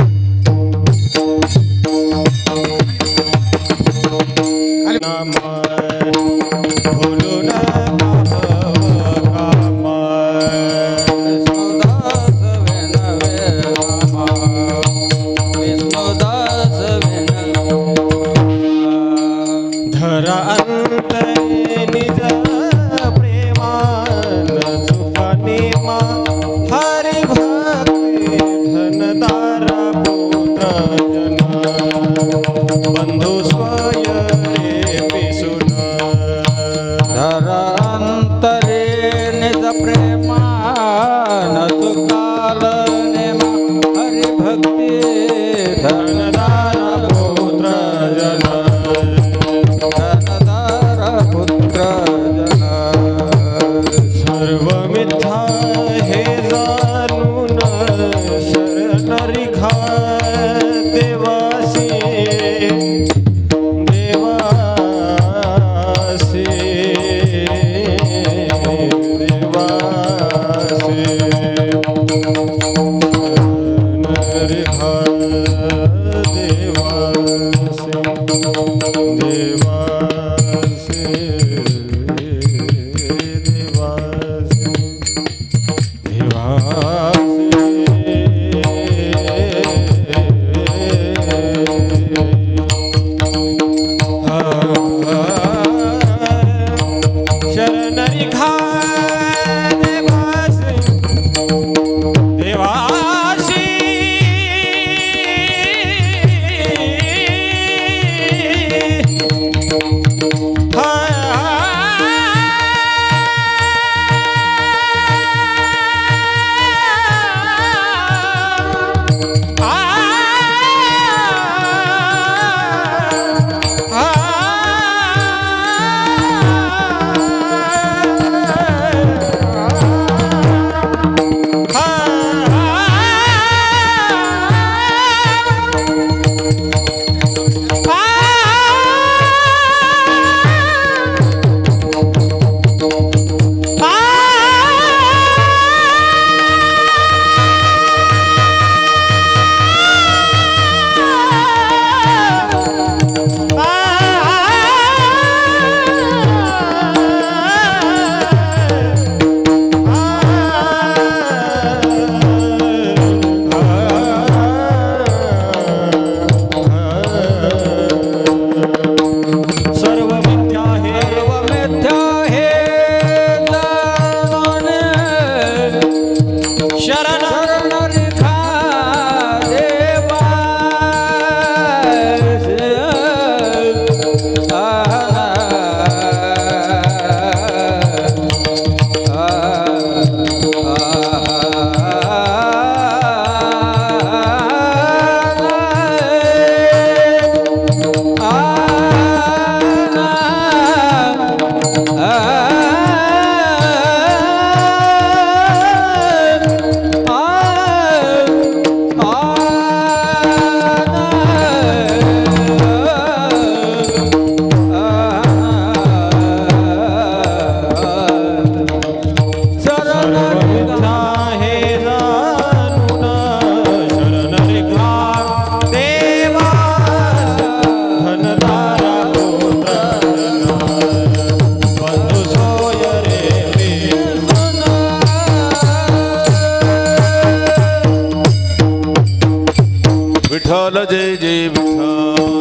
विठ्ठल जय जय विठ्ठल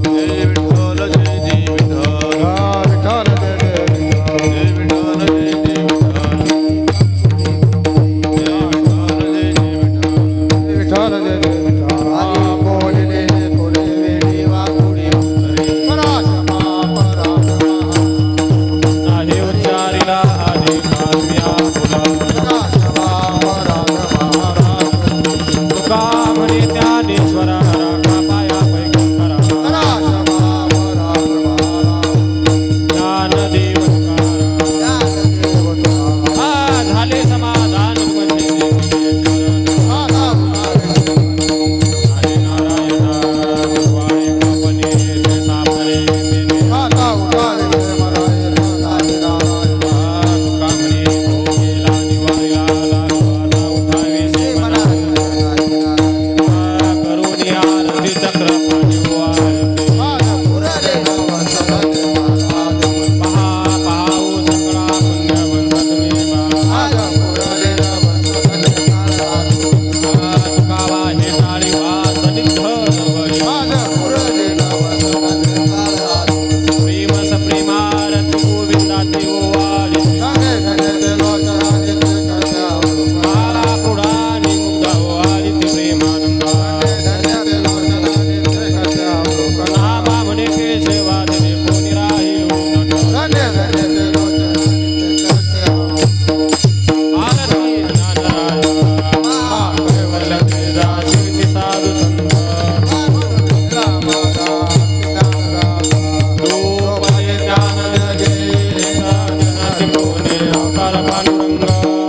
जय विठ्ठल जय जय विठ्ठल जय विठ्ठल जय जय विठ्ठल जय विठ्ठल जय जय नाही उच्चारिला आधी काव्या तुका म्हणे ज्ञानेश्वरा राखा पाया पैगंबरा ज्ञानदेव तुकारा हा झाले समाधान म्हणजे हरे नारायणा वाळे कापणे ते सापरे तेने तुका म्हणे तो गेला निवारिला आता उठावे से मना करुणी आरती चक्र पाठवायते पहा पाहू सगळा पुण्यवंत तुम्ही तुकावा हे टाळी वास निधन प्रेम सप्रेमारती गोविंदाची ओवाळी माला पुढानी मुग्ध ओवाळी प्रेमानंदा नामा म्हणे केशवादिने कोणी राहिलो नका आरती नारायण वल्लभे दासी साधू संत रूपये ज्ञान जगे जनाची मोने अवतार पांडुरंग